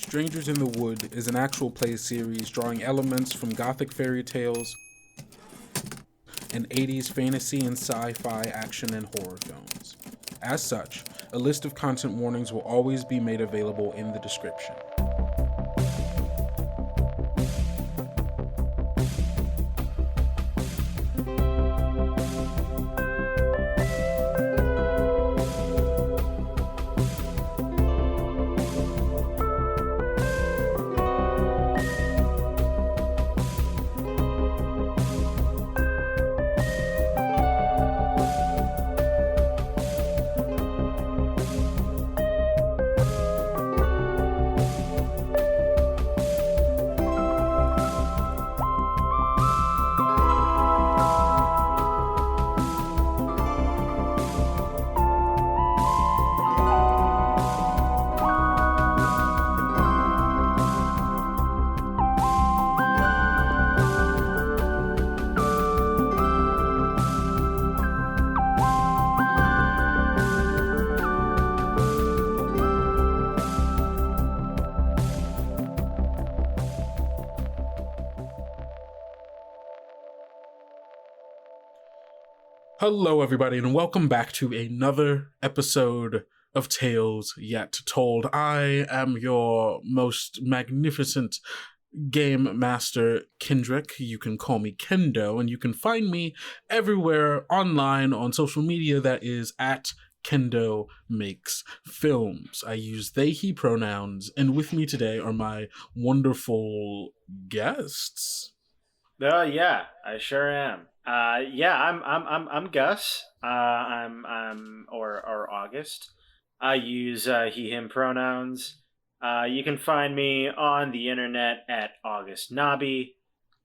Strangers in the Wood is an actual play series drawing elements from gothic fairy tales and 80s fantasy and sci-fi action and horror films. As such, a list of content warnings will always be made available in the description. Hello, everybody, and welcome back to another episode of Tales Yet Told. I am your most magnificent game master, Kendrick. You can call me Kendo, and you can find me everywhere online on social media. That is at Kendo Makes Films. I use they, he pronouns, and with me today are my wonderful guests. Yeah, I sure am. I'm Gus. Or August. I use he, him pronouns. You can find me on the internet at August Nobby.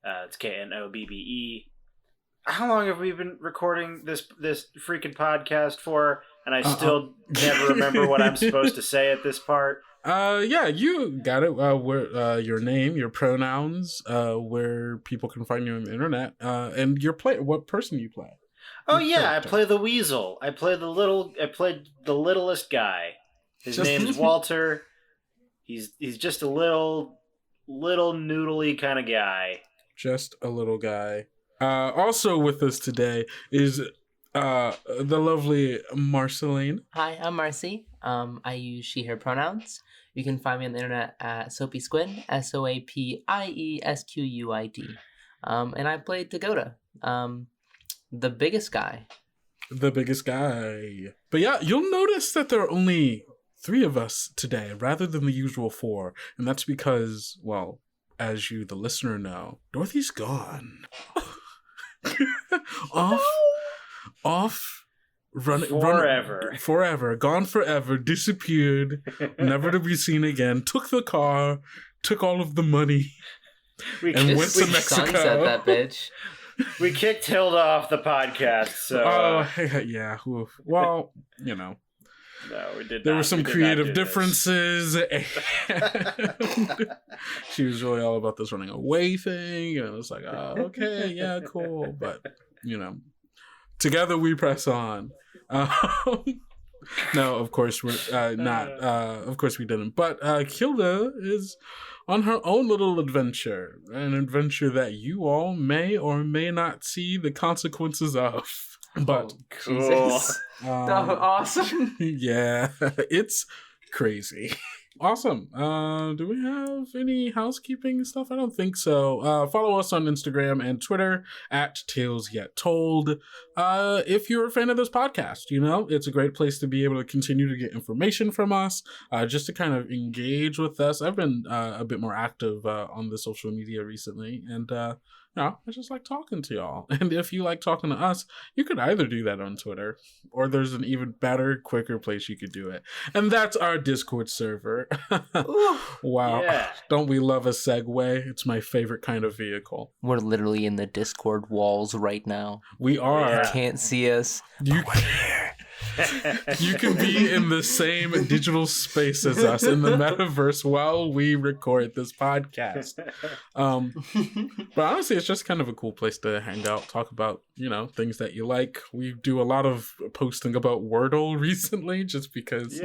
It's Knobbe. How long have we been recording this freaking podcast for? And I still never remember what I'm supposed to say at this part. Yeah, you got it. Where your name, your pronouns, where people can find you on the internet, and your what person you play. Oh yeah, I play the Weasel. I played the littlest guy. His name's Walter. He's just a little noodly kind of guy. Just a little guy. Also with us today is the lovely Marceline. Hi, I'm Marcy. I use she, her pronouns. You can find me on the internet at Soapy Squid, SOAPIESQUID. And I played Dakota, the biggest guy. The biggest guy. But yeah, you'll notice that there are only 3 of us today, rather than the usual 4. And that's because, well, as you, the listener, know, Dorothy's gone. Off. Forever, gone forever, disappeared, never to be seen again, took the car, took all of the money, and went to Mexico. Sunset that bitch. We kicked Hilda off the podcast, so... yeah. Well, you know. No, we did there were some creative differences, and she was really all about this running away thing, and it was like, oh, okay, yeah, cool, but, you know, together we press on. No, of course we're not. Of course we didn't. But Hilda is on her own little adventure, an adventure that you all may or may not see the consequences of. But cool, awesome. Yeah, it's crazy. Awesome. Do we have any housekeeping stuff? I don't think so. Follow us on Instagram and Twitter at Tales Yet Told. If you're a fan of this podcast, you know, it's a great place to be able to continue to get information from us, just to kind of engage with us. I've been a bit more active on the social media recently, and I just like talking to y'all. And if you like talking to us, you could either do that on Twitter, or there's an even better, quicker place you could do it. And that's our Discord server. Wow. Yeah. Don't we love a segue? It's my favorite kind of vehicle. We're literally in the Discord walls right now. We are. You can't see us. We're here. You can be in the same digital space as us in the metaverse while we record this podcast. But honestly, it's just kind of a cool place to hang out, talk about, things that you like. We do a lot of posting about Wordle recently just because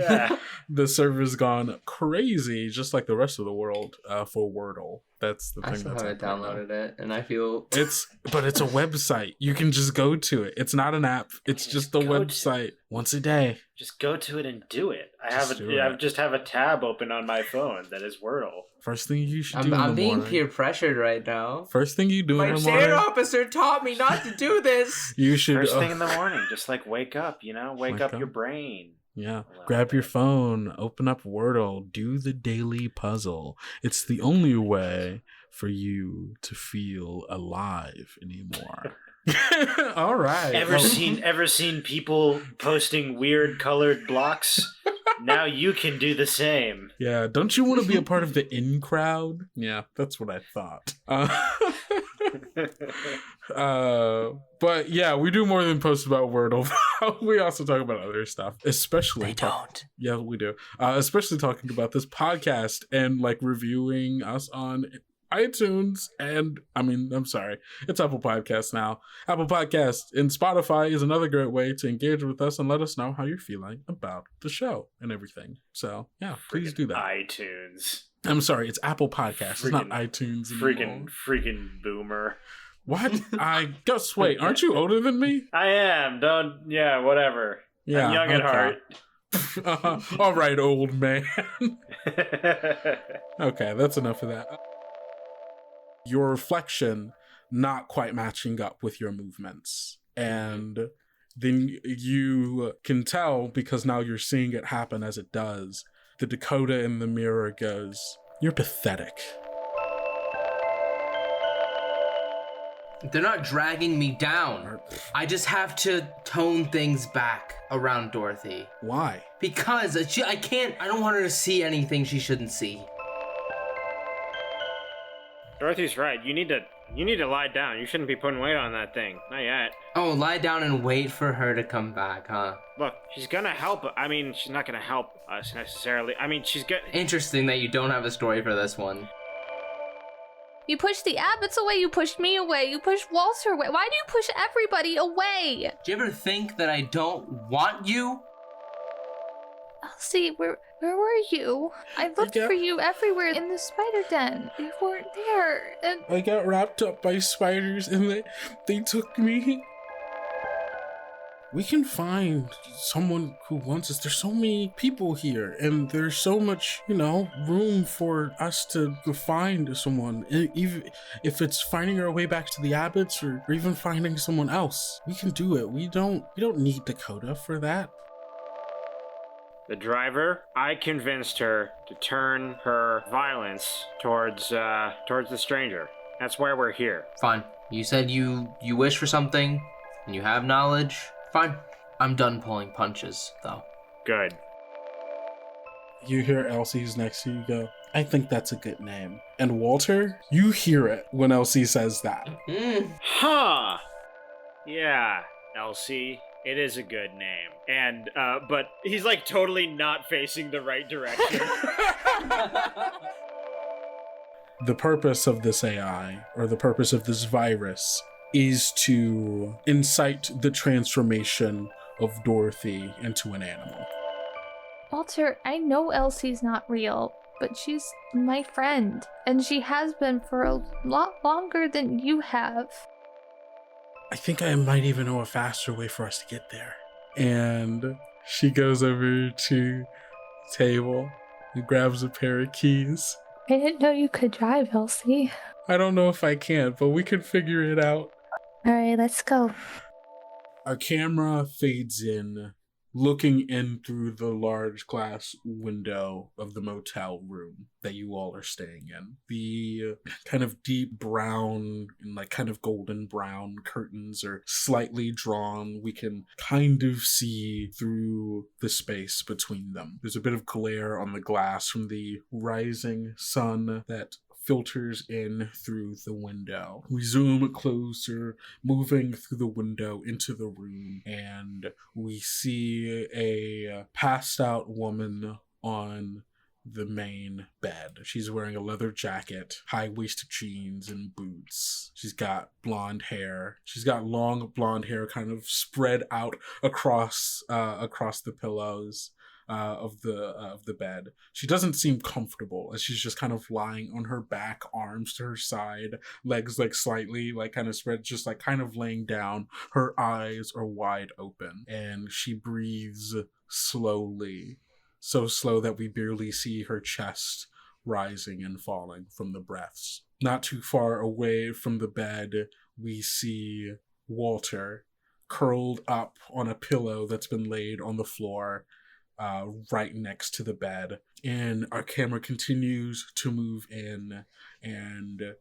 the server's gone crazy, just like the rest of the world, for Wordle. That's the thing. I still haven't downloaded it, and I feel but it's a website. You can just go to it. It's not an app. It's just a website once a day. Just go to it and do it. I just have a tab open on my phone that is Wordle. First thing you should do. I'm being peer pressured right now. First thing you do in the morning. My sheriff officer taught me not to do this. You should. First thing in the morning, just like wake up. Wake up your brain. Yeah. Grab your phone, open up Wordle, do the daily puzzle. It's the only way for you to feel alive anymore. All right. Ever seen people posting weird colored blocks? Now you can do the same. Yeah. Don't you want to be a part of the in crowd? Yeah, that's what I thought. But yeah, we do more than post about Wordle. We also talk about other stuff, especially Yeah, we do. Especially talking about this podcast and like reviewing us on iTunes and I'm sorry, it's Apple Podcasts now. Apple Podcasts and Spotify is another great way to engage with us and let us know how you're feeling about the show and everything. So yeah, please do that. iTunes. I'm sorry, it's Apple Podcasts. It's not iTunes anymore. Freaking boomer. What? Wait, aren't you older than me? I am. Whatever. Yeah, I'm young at heart. All right, old man. Okay, that's enough of that. Your reflection not quite matching up with your movements. And then you can tell, because now you're seeing it happen as it does, the Dakota in the mirror goes, "You're pathetic." They're not dragging me down. I just have to tone things back around Dorothy. Why? Because I don't want her to see anything she shouldn't see. Dorothy's right. You need to lie down. You shouldn't be putting weight on that thing. Not yet. Oh, lie down and wait for her to come back, huh? Look, she's gonna help. She's not gonna help us necessarily. She's good. Interesting that you don't have a story for this one. You pushed the Abbots away, you pushed me away, you pushed Walter away. Why do you push everybody away? Do you ever think that I don't want you? Elsie, where were you? I looked for you everywhere in the spider den. You weren't there. And I got wrapped up by spiders and they took me. We can find someone who wants us. There's so many people here, and there's so much, room for us to find someone. Even if it's finding our way back to the Abbots or even finding someone else, we can do it. We don't need Dakota for that. The driver, I convinced her to turn her violence towards the stranger. That's why we're here. Fine. You said you wish for something, and you have knowledge. Fine. I'm done pulling punches, though. Good. You hear Elsie, who's next to you, go, "I think that's a good name." And Walter, you hear it when Elsie says that. Huh. Yeah, Elsie. It is a good name. And, but he's like totally not facing the right direction. The purpose of this AI, or the purpose of this virus, is to incite the transformation of Dorothy into an animal. Walter, I know Elsie's not real, but she's my friend, and she has been for a lot longer than you have. I think I might even know a faster way for us to get there. And she goes over to the table and grabs a pair of keys. I didn't know you could drive, Elsie. I don't know if I can, but we can figure it out. Alright, let's go. Our camera fades in, looking in through the large glass window of the motel room that you all are staying in. The kind of deep brown and kind of golden brown curtains are slightly drawn. We can kind of see through the space between them. There's a bit of glare on the glass from the rising sun that filters in through the window. We zoom closer, moving through the window into the room, and we see a passed out woman on the main bed. She's wearing a leather jacket, high-waisted jeans, and boots. She's got blonde hair. She's got long blonde hair kind of spread out across the pillows of the bed. She doesn't seem comfortable as she's just kind of lying on her back, arms to her side, legs like slightly like kind of spread, just like kind of laying down. Her eyes are wide open, and she breathes slowly. So slow that we barely see her chest rising and falling from the breaths. Not too far away from the bed, we see Walter curled up on a pillow that's been laid on the floor right next to the bed. And our camera continues to move in and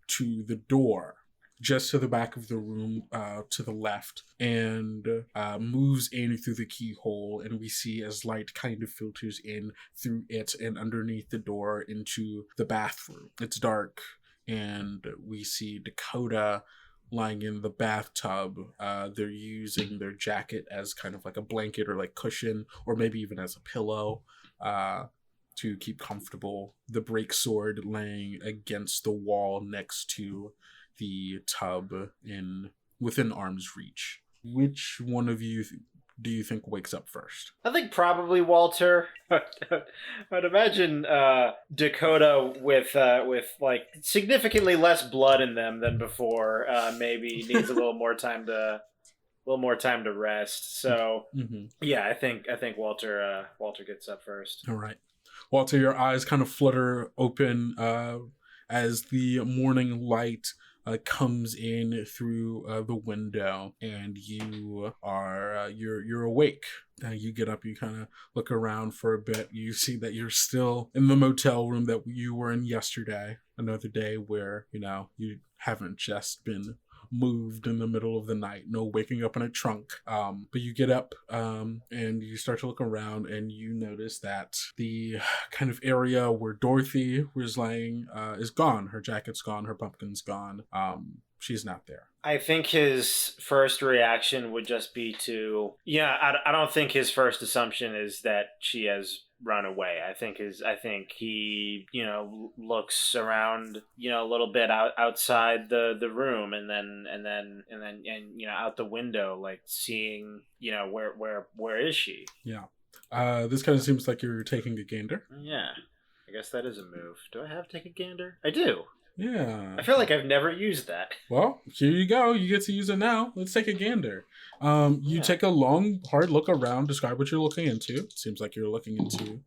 to the door just to the back of the room to the left, and moves in through the keyhole, and we see as light kind of filters in through it and underneath the door into the bathroom. It's dark, and we see Dakota lying in the bathtub. They're using their jacket as kind of like a blanket or like cushion, or maybe even as a pillow to keep comfortable. The break sword laying against the wall next to the tub within arm's reach. Which one of you do you think wakes up first? I think probably Walter. I'd imagine Dakota with like significantly less blood in them than before. Maybe needs a little more time to rest. So yeah, I think Walter gets up first. All right, Walter, your eyes kind of flutter open as the morning light comes in through the window, and you are you're awake. You get up, you kind of look around for a bit. You see that you're still in the motel room that you were in yesterday. Another day where you haven't just been moved in the middle of the night, no waking up in a trunk. But you get up and you start to look around, and you notice that the kind of area where Dorothy was laying is gone. Her jacket's gone, her pumpkin's gone. She's not there. I think his first reaction would just be to, I don't think his first assumption is that she has run away. I think he, looks around, a little bit outside the room, and then out the window, like seeing, where is she? Yeah. This kind of seems like you're taking a gander. Yeah. I guess that is a move. Do I have take a gander? I do. Yeah. I feel like I've never used that. Well, here you go. You get to use it now. Let's take a gander. You take a long, hard look around. Describe what you're looking into. Seems like you're looking into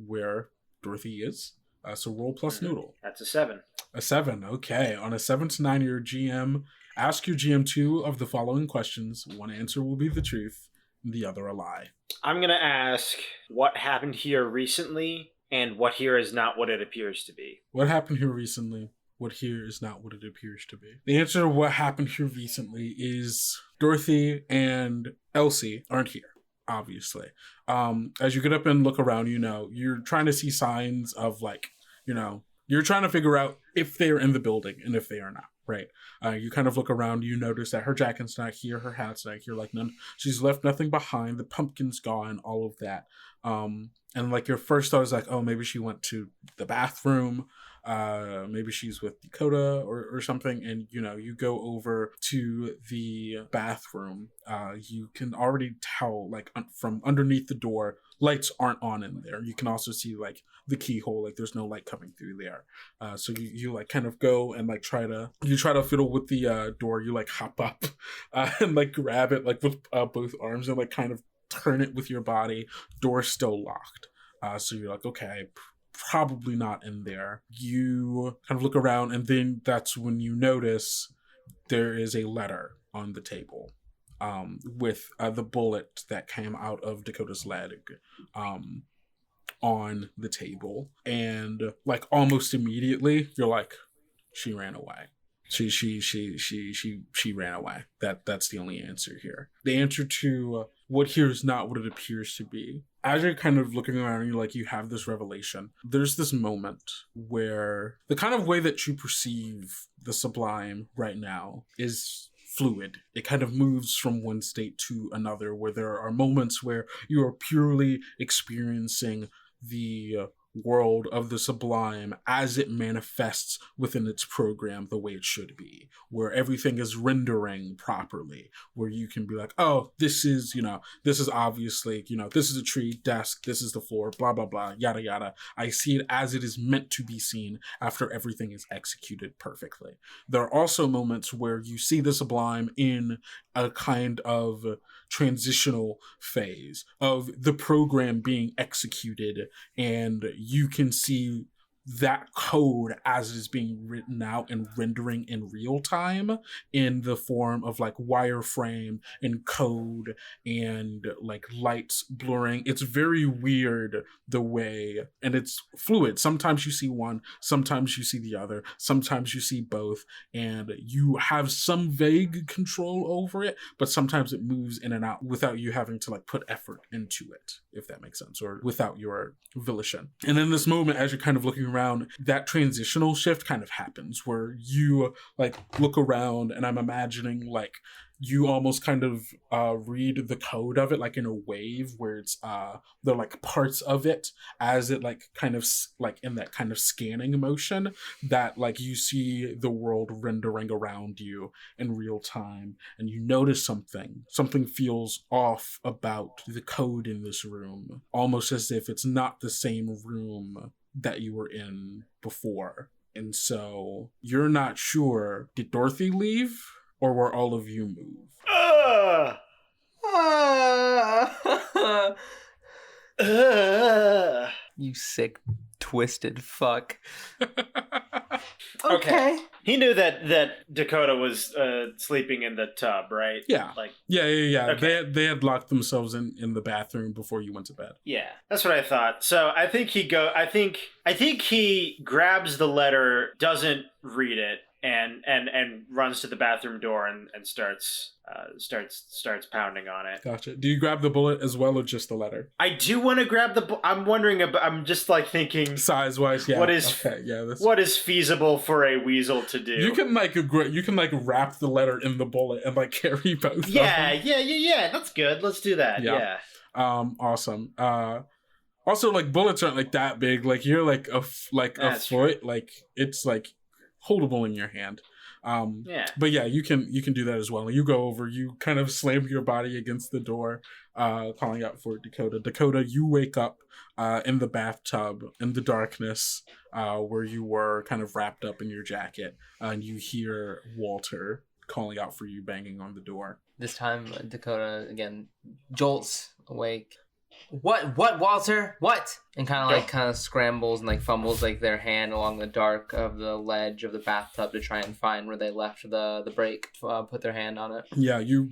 where Dorothy is. So roll plus noodle. That's a 7. A 7. Okay. On a 7 to 9, your GM. Ask your GM 2 of the following questions. One answer will be the truth, and the other a lie. I'm going to ask what happened here recently, and what here is not what it appears to be. What happened here recently? What here is not what it appears to be. The answer to what happened here recently is Dorothy and Elsie aren't here, obviously. As you get up and look around, you're trying to see signs of you're trying to figure out if they're in the building and if they are not, right? You kind of look around, you notice that her jacket's not here, her hat's not here, she's left nothing behind, the pumpkin's gone, all of that. And your first thought is oh, maybe she went to the bathroom, maybe she's with Dakota or something, and you go over to the bathroom. You can already tell from underneath the door, lights aren't on in there. You can also see the keyhole, there's no light coming through there. So you kind of go and try to fiddle with the door. You hop up and grab it with both arms and kind of turn it with your body. Door's still locked. So you're okay, probably not in there. You kind of look around, and then that's when you notice there is a letter on the table with the bullet that came out of Dakota's leg on the table. And almost immediately, you're she ran away. She ran away. That's the only answer here. The answer to what here is not what it appears to be. As you're kind of looking around, you have this revelation. There's this moment where the kind of way that you perceive the sublime right now is fluid. It kind of moves from one state to another, where there are moments where you are purely experiencing the world of the sublime as it manifests within its program the way it should be, where everything is rendering properly, where you can be like, oh, this is obviously, this is a tree, desk, this is the floor, blah, blah, blah, yada, yada. I see it as it is meant to be seen after everything is executed perfectly. There are also moments where you see the sublime in a kind of transitional phase of the program being executed, and you can see that code as it is being written out and rendering in real time in the form of like wireframe and code and like lights blurring. It's very weird the way, and it's fluid. Sometimes you see one, sometimes you see the other, sometimes you see both, and you have some vague control over it, but sometimes it moves in and out without you having to like put effort into it, if that makes sense, or without your volition. And in this moment, as you're kind of looking around, that transitional shift kind of happens where you like look around, and I'm imagining like you almost kind of read the code of it like in a wave where it's the like parts of it as it like kind of like in that kind of scanning motion that like you see the world rendering around you in real time, and you notice something feels off about the code in this room, almost as if it's not the same room that you were in before. And so you're not sure, did Dorothy leave or were all of you move? You sick, twisted fuck. Okay. He knew that Dakota was sleeping in the tub, right? Yeah. Yeah. Okay. They had locked themselves in the bathroom before you went to bed. Yeah, that's what I thought. So I think he grabs the letter, doesn't read it, and runs to the bathroom door and starts pounding on it. Gotcha. Do you grab the bullet as well, or just the letter? I do want to grab the. I'm wondering about. I'm just like thinking size wise. Yeah. What is what is feasible for a weasel to do? You can wrap the letter in the bullet and like carry both. Yeah. That's good. Let's do that. Yeah. Awesome. Also, like bullets aren't like that big. Like you're like a foot. True. Like it's like holdable in your hand. But yeah, you can do that as well. You go over, you kind of slam your body against the door, calling out for Dakota. Dakota, you wake up in the bathtub in the darkness, where you were kind of wrapped up in your jacket, and you hear Walter calling out for you, banging on the door. This time, Dakota again jolts awake. What, Walter? What? And kind of scrambles and like fumbles like their hand along the dark of the ledge of the bathtub to try and find where they left the break. Put their hand on it. Yeah, you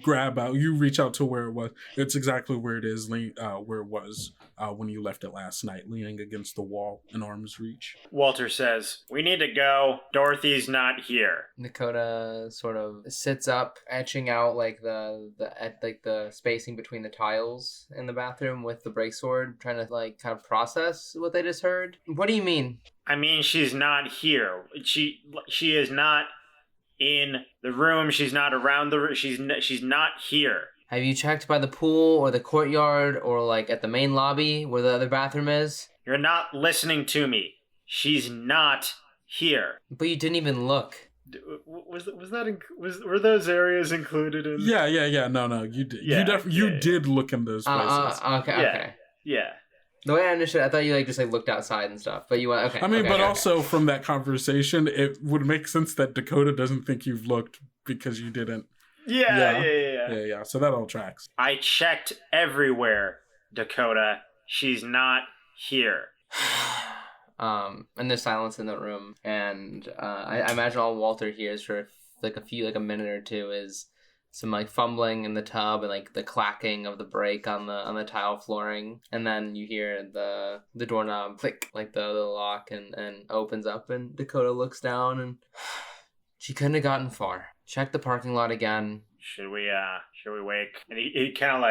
reach out to where it was. It's exactly where it is, where it was when you left it last night, leaning against the wall in arm's reach. Walter says, "We need to go. Dorothy's not here." Dakota sort of sits up, etching out like the spacing between the tiles in the bathroom with the break sword, trying to like kind of process what they just heard. What do you mean? I mean, she's not here. She is not in the room. She's not around the room. She's not here. Have you checked by the pool or the courtyard or like at the main lobby where the other bathroom is? You're not listening to me. She's not here. But you didn't even look. Were those areas included in? Yeah. No, you did. Yeah, you did look in those places. Okay. Yeah. The way I understood, I thought you like just like looked outside and stuff, but you went okay. I mean, okay. Also from that conversation, it would make sense that Dakota doesn't think you've looked because you didn't. Yeah. So that all tracks. I checked everywhere, Dakota. She's not here. And there's silence in the room, and I imagine all Walter hears for a minute or two is some like fumbling in the tub and like the clacking of the brake on the tile flooring, and then you hear the doorknob click, like the lock and opens up, and Dakota looks down and She couldn't have gotten far. Check the parking lot again. Should we wake? And he kind of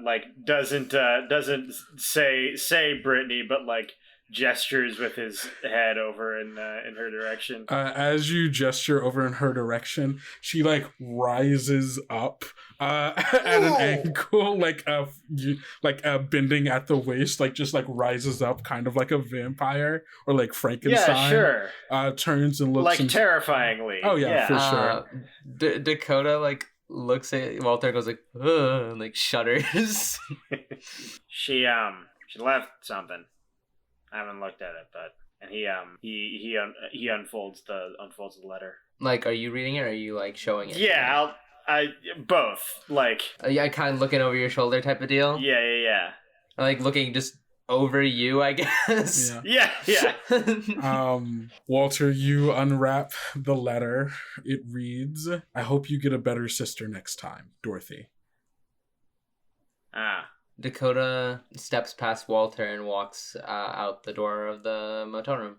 like doesn't say Brittany, but like gestures with his head over in her direction. As you gesture over in her direction, she like rises up at an angle, like bending at the waist, like just like rises up, kind of like a vampire or like Frankenstein. Yeah, sure. Turns and looks like terrifyingly. Oh yeah, for sure. Dakota like looks at Walter, goes like, ugh, and like shudders. She left something. I haven't looked at it, and he unfolds the letter. Like, are you reading it or are you like showing it? Yeah, I both. Like, yeah, kind of looking over your shoulder type of deal. Yeah. Or, like looking just over you, I guess. Yeah. Walter, you unwrap the letter. It reads, "I hope you get a better sister next time, Dorothy." Dakota steps past Walter and walks out the door of the motel room.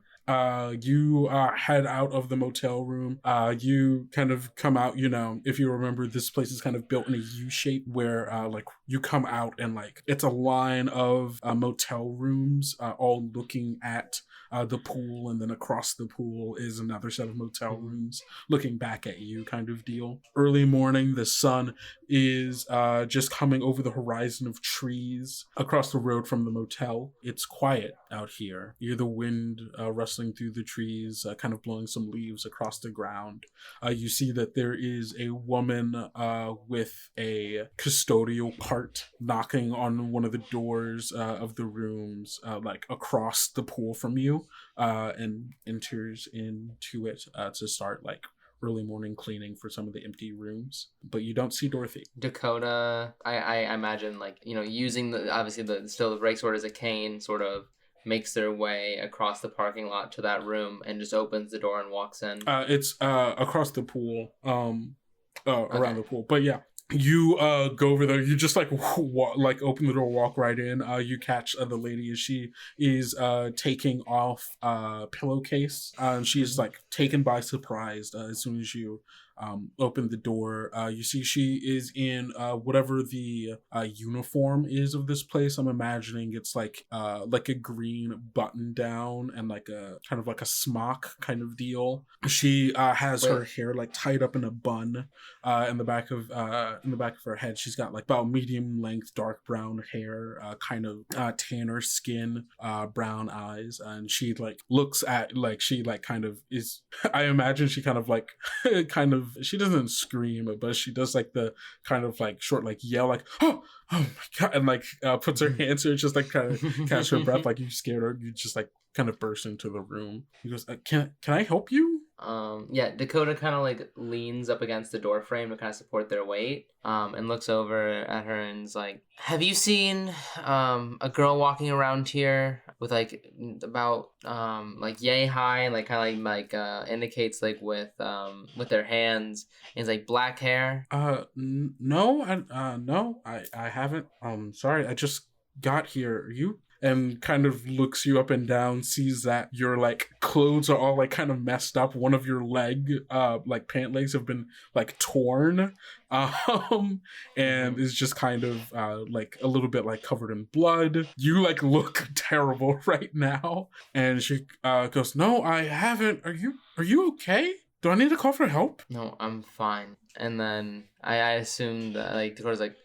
You head out of the motel room. You kind of come out, if you remember, this place is kind of built in a U shape where like you come out and like it's a line of motel rooms all looking at the pool, and then across the pool is another set of motel rooms looking back at you, kind of deal. Early morning, the sun is just coming over the horizon of trees across the road from the motel. It's quiet out here. You hear the wind rustling through the trees, kind of blowing some leaves across the ground. You see that there is a woman with a custodial cart knocking on one of the doors of the rooms, like across the pool from you, and enters into it to start like early morning cleaning for some of the empty rooms. But you don't see Dorothy. Dakota, I imagine like, using the brake sword as a cane, sort of makes their way across the parking lot to that room and just opens the door and walks in. It's across the pool, around the pool. But yeah, you go over there. You just like open the door, walk right in. You catch the lady as she is taking off a pillowcase. And she's like taken by surprise as soon as you open the door. You see she is in whatever the uniform is of this place. I'm imagining it's like a green button down and like a kind of like a smock kind of deal. She has her hair like tied up in a bun in the back of her head. She's got like about medium length dark brown hair, kind of tanner skin, brown eyes, and she like looks at like she like kind of is. I imagine she kind of like she doesn't scream, but she does like the kind of like short like yell like oh my god, and like puts her hands here, just like kind of catch her breath, like you scared her. You just like kind of burst into the room. He goes, can I help you? Dakota kind of like leans up against the door frame to kind of support their weight, and looks over at her and is like, have you seen a girl walking around here with like about like yay high and like kind of like indicates like with their hands, and it's like black hair? No, I haven't. Sorry, I just got here. You? And kind of looks you up and down, sees that your like clothes are all like kind of messed up. One of your like pant legs have been like torn, and is just kind of like a little bit like covered in blood. You like look terrible right now. And she goes, "No, I haven't. Are you okay? Do I need to call for help?" No, I'm fine. And then I assume that like Dakota's like,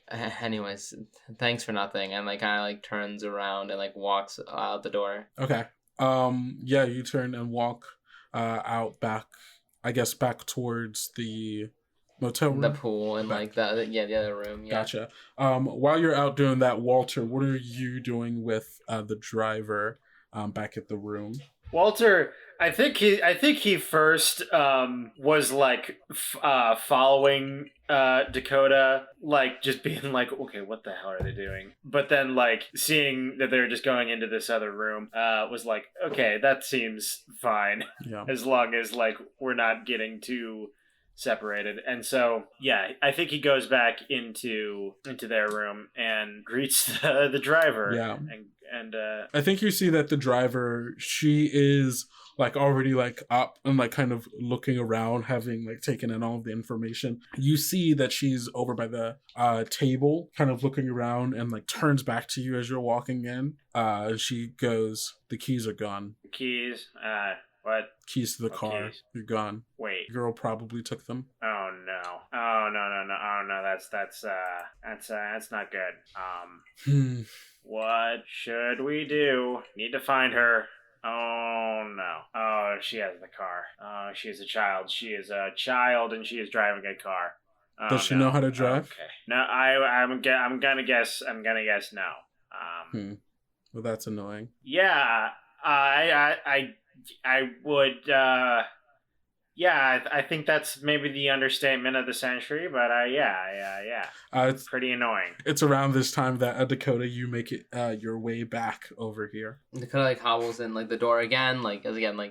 anyways, thanks for nothing, and like kind of like turns around and like walks out the door. Okay. Yeah, you turn and walk out back, I guess back towards the motel room, the pool, and back. Like the other room. Yeah. Gotcha. While you're out doing that, Walter, what are you doing with the driver back at the room? Walter, I think he first was like following Dakota, like just being like, okay, what the hell are they doing? But then like seeing that they were just going into this other room, was like, okay, that seems fine. Yeah. As long as like we're not getting too separated. And so yeah, I think he goes back into their room and greets the driver. Yeah. And I think you see that the driver, she is like already like up and like kind of looking around, having like taken in all of the information. You see that she's over by the table, kind of looking around, and like turns back to you as you're walking in. She goes, "The keys are gone." Keys? What? Keys to the What car. keys? You're gone. Wait. The girl probably took them. Oh no. Oh no. Oh no. That's not good. What should we do? Need to find her. Oh no. Oh, she has the car. Oh, she is a child. She is a child, and she is driving a car. Oh, Does she know how to drive? Okay. No, I'm gonna guess no. Well, that's annoying. Yeah. I would. Yeah, I think that's maybe the understatement of the century, but yeah. It's pretty annoying. It's around this time that Dakota, you make it your way back over here. Dakota like hobbles in like the door again, like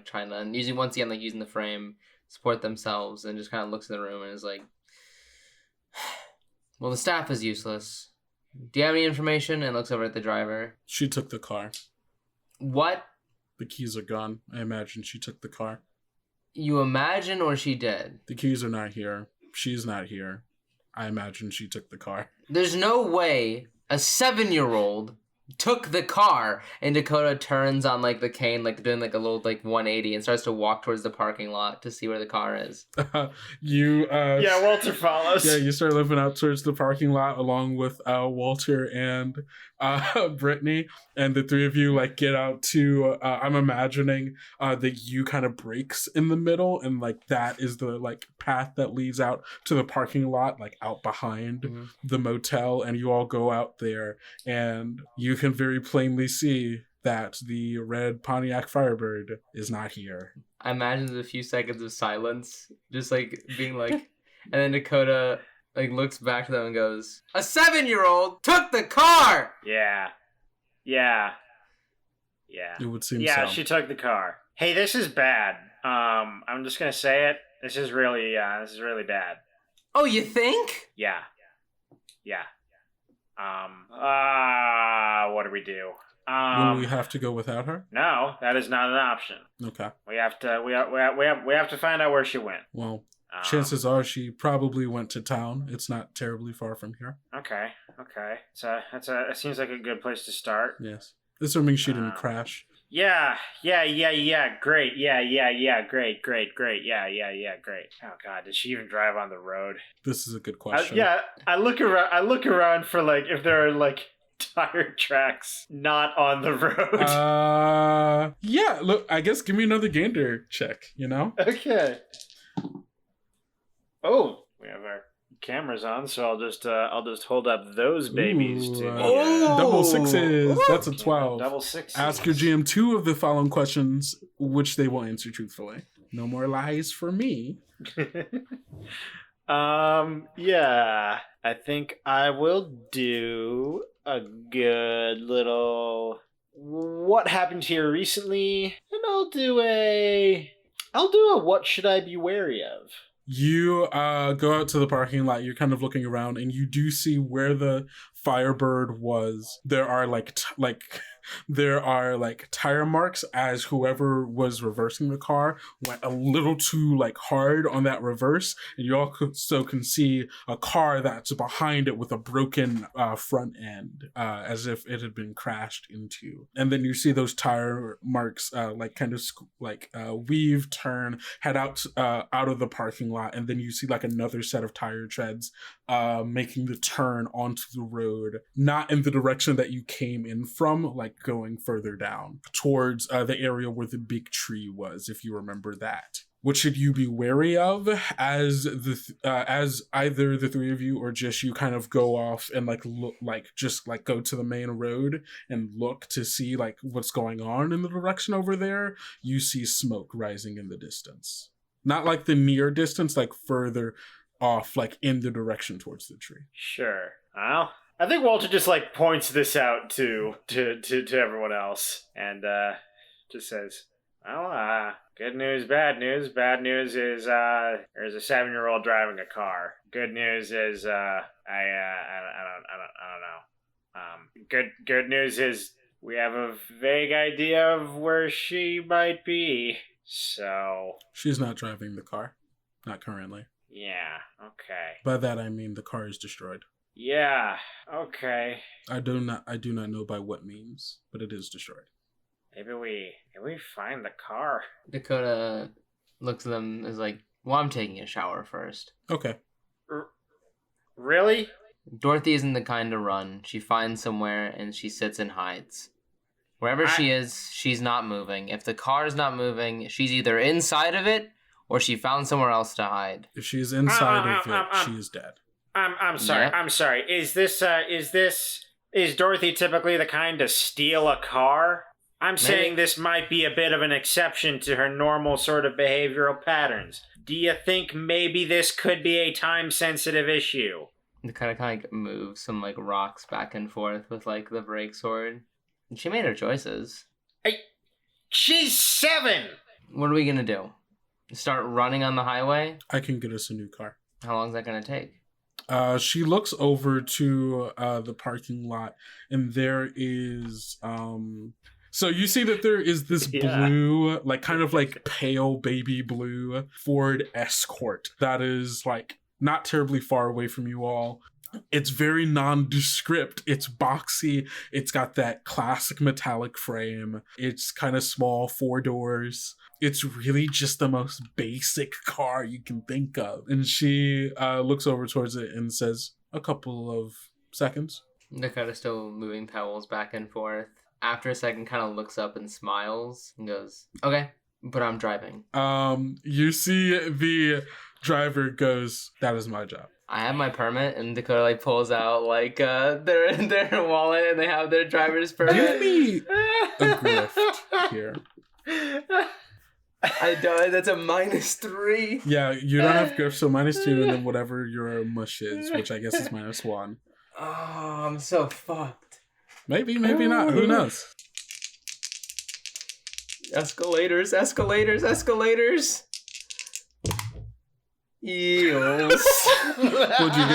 trying to, and usually once again like using the frame support themselves, and just kind of looks in the room and is like, "Well, the staff is useless. Do you have any information?" And looks over at the driver. She took the car. What? The keys are gone. I imagine she took the car. You imagine, or she did? The keys are not here. She's not here. I imagine she took the car. There's no way a 7-year-old took the car. And Dakota turns on like the cane, like doing like a little like 180, and starts to walk towards the parking lot to see where the car is. Yeah, Walter follows. Yeah, you start living out towards the parking lot along with Walter and Brittany, and the three of you like get out to I'm imagining the U kind of breaks in the middle, and like that is the like path that leads out to the parking lot, like out behind the motel, and you all go out there, and you can very plainly see that the red Pontiac Firebird is not here. I imagine there's a few seconds of silence, just like being like, and then Dakota like looks back to them and goes, "A 7-year-old took the car!" Yeah. It would seem Yeah, so. she took the car. Hey, this is bad. I'm just gonna say it. This is really bad. Oh, you think? Yeah. What do we do? Will we have to go without her? No, that is not an option. Okay. We have to find out where she went. Well, chances are she probably went to town. It's not terribly far from here. Okay. So it seems like a good place to start. Yes. Assuming she didn't crash. Yeah. Great. Yeah. Great. Yeah. Great. Oh God, did she even drive on the road? This is a good question. I look around for like if there are like tire tracks not on the road. Yeah. Look, I guess give me another gander check. You know. Okay. Oh, we have our cameras on, so I'll just hold up those babies to double sixes. That's a 12. Double sixes. Ask your GM 2 of the following questions, which they will answer truthfully. No more lies for me. Yeah. I think I will do a good little what happened here recently, and I'll do a what should I be wary of? You go out to the parking lot. You're kind of looking around, and you do see where the Firebird was. There are there are tire marks as whoever was reversing the car went a little too hard on that reverse, and you also can see a car that's behind it with a broken front end, as if it had been crashed into. And then you see those tire marks weave, turn, head out of the parking lot, and then you see another set of tire treads making the turn onto the road, not in the direction that you came in from, going further down towards the area where the big tree was, if you remember that. What should you be wary of as as either the three of you or just you kind of go off and go to the main road and look to see what's going on in the direction over there? You see smoke rising in the distance. Not the near distance, further off, in the direction towards the tree. Sure. Well, I think Walter just points this out to everyone else and just says, "Well, good news, bad news. Bad news is there's a 7-year-old driving a car. Good news is I don't know. Good news is we have a vague idea of where she might be. So... She's not driving the car. Not currently. Yeah, okay. By that I mean the car is destroyed. Yeah, okay. I do not know by what means, but it is destroyed. Maybe we find the car. Dakota looks at them and is like, well, I'm taking a shower first. Okay. Really? Dorothy isn't the kind to run. She finds somewhere and she sits and hides. Wherever she is, she's not moving. If the car is not moving, she's either inside of it or she found somewhere else to hide. If she's inside of it, she is dead. I'm sorry. Yep. I'm sorry. Is Dorothy typically the kind to steal a car? I'm saying this might be a bit of an exception to her normal sort of behavioral patterns. Do you think maybe this could be a time-sensitive issue? It kind of like moves some like rocks back and forth with like the break sword. And she made her choices. She's 7! What are we gonna do? Start running on the highway? I can get us a new car. How long is that gonna take? She looks over to the parking lot, and there is so you see that there is this blue, like kind of like pale baby blue Ford Escort that is like not terribly far away from you all. It's very nondescript. It's boxy. It's got that classic metallic frame. It's kind of small, 4 doors. It's really just the most basic car you can think of. And she looks over towards it and says, a couple of seconds. Dakota's still moving pebbles back and forth. After a second, kind of looks up and smiles and goes, okay, but I'm driving. You see the driver goes, that is my job. I have my permit, and Dakota like pulls out like their wallet, and they have their driver's permit. Give me a grift here. I don't. That's a -3. Yeah, you don't have grift, so -2, and then whatever your mush is, which I guess is -1. Oh, I'm so fucked. Maybe not. Who knows? Escalators. Eels. What'd you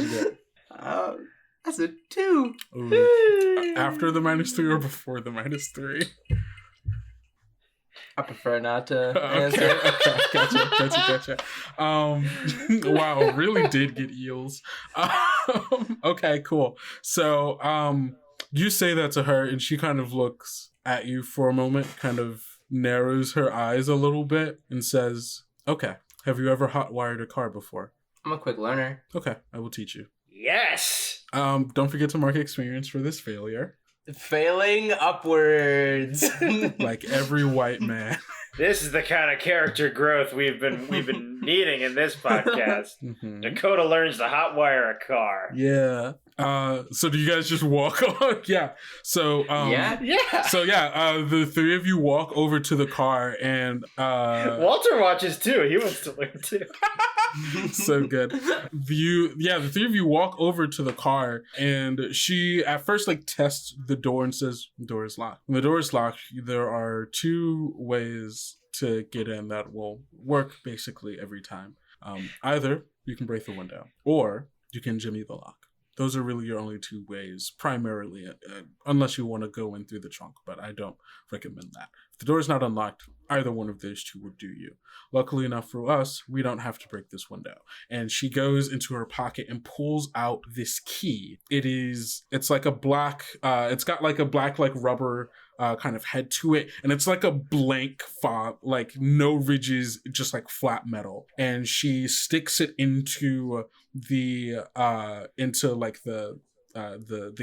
get? That's a 2. Ooh. After the -3 or before the -3? I prefer not to Okay, answer. gotcha. Wow, really did get eels. Okay, cool. So, you say that to her, and she kind of looks at you for a moment, kind of narrows her eyes a little bit, and says, okay, have you ever hot-wired a car before? I'm a quick learner. Okay, I will teach you. Yes! Don't forget to mark experience for this failure. Failing upwards. Like every white man. This is the kind of character growth we've been needing in this podcast. Mm-hmm. Dakota learns to hotwire a car. Yeah. So do you guys just walk on? Yeah. So Yeah. So the 3 of you walk over to the car, and Walter watches too. He wants to learn too. So good. The 3 of you walk over to the car, and she at first like tests the door and says, the door is locked. When the door is locked, there are 2 ways to get in that will work basically every time. Either you can break the window, or you can jimmy the lock. Those are really your only 2 ways, primarily, unless you want to go in through the trunk, but I don't recommend that. If the door is not unlocked, either one of those 2 would do you. Luckily enough for us, we don't have to break this window. And she goes into her pocket and pulls out this key. It's like a black, it's got like a black, like rubber kind of head to it, and it's like a blank fob, like no ridges, just like flat metal. And she sticks it into the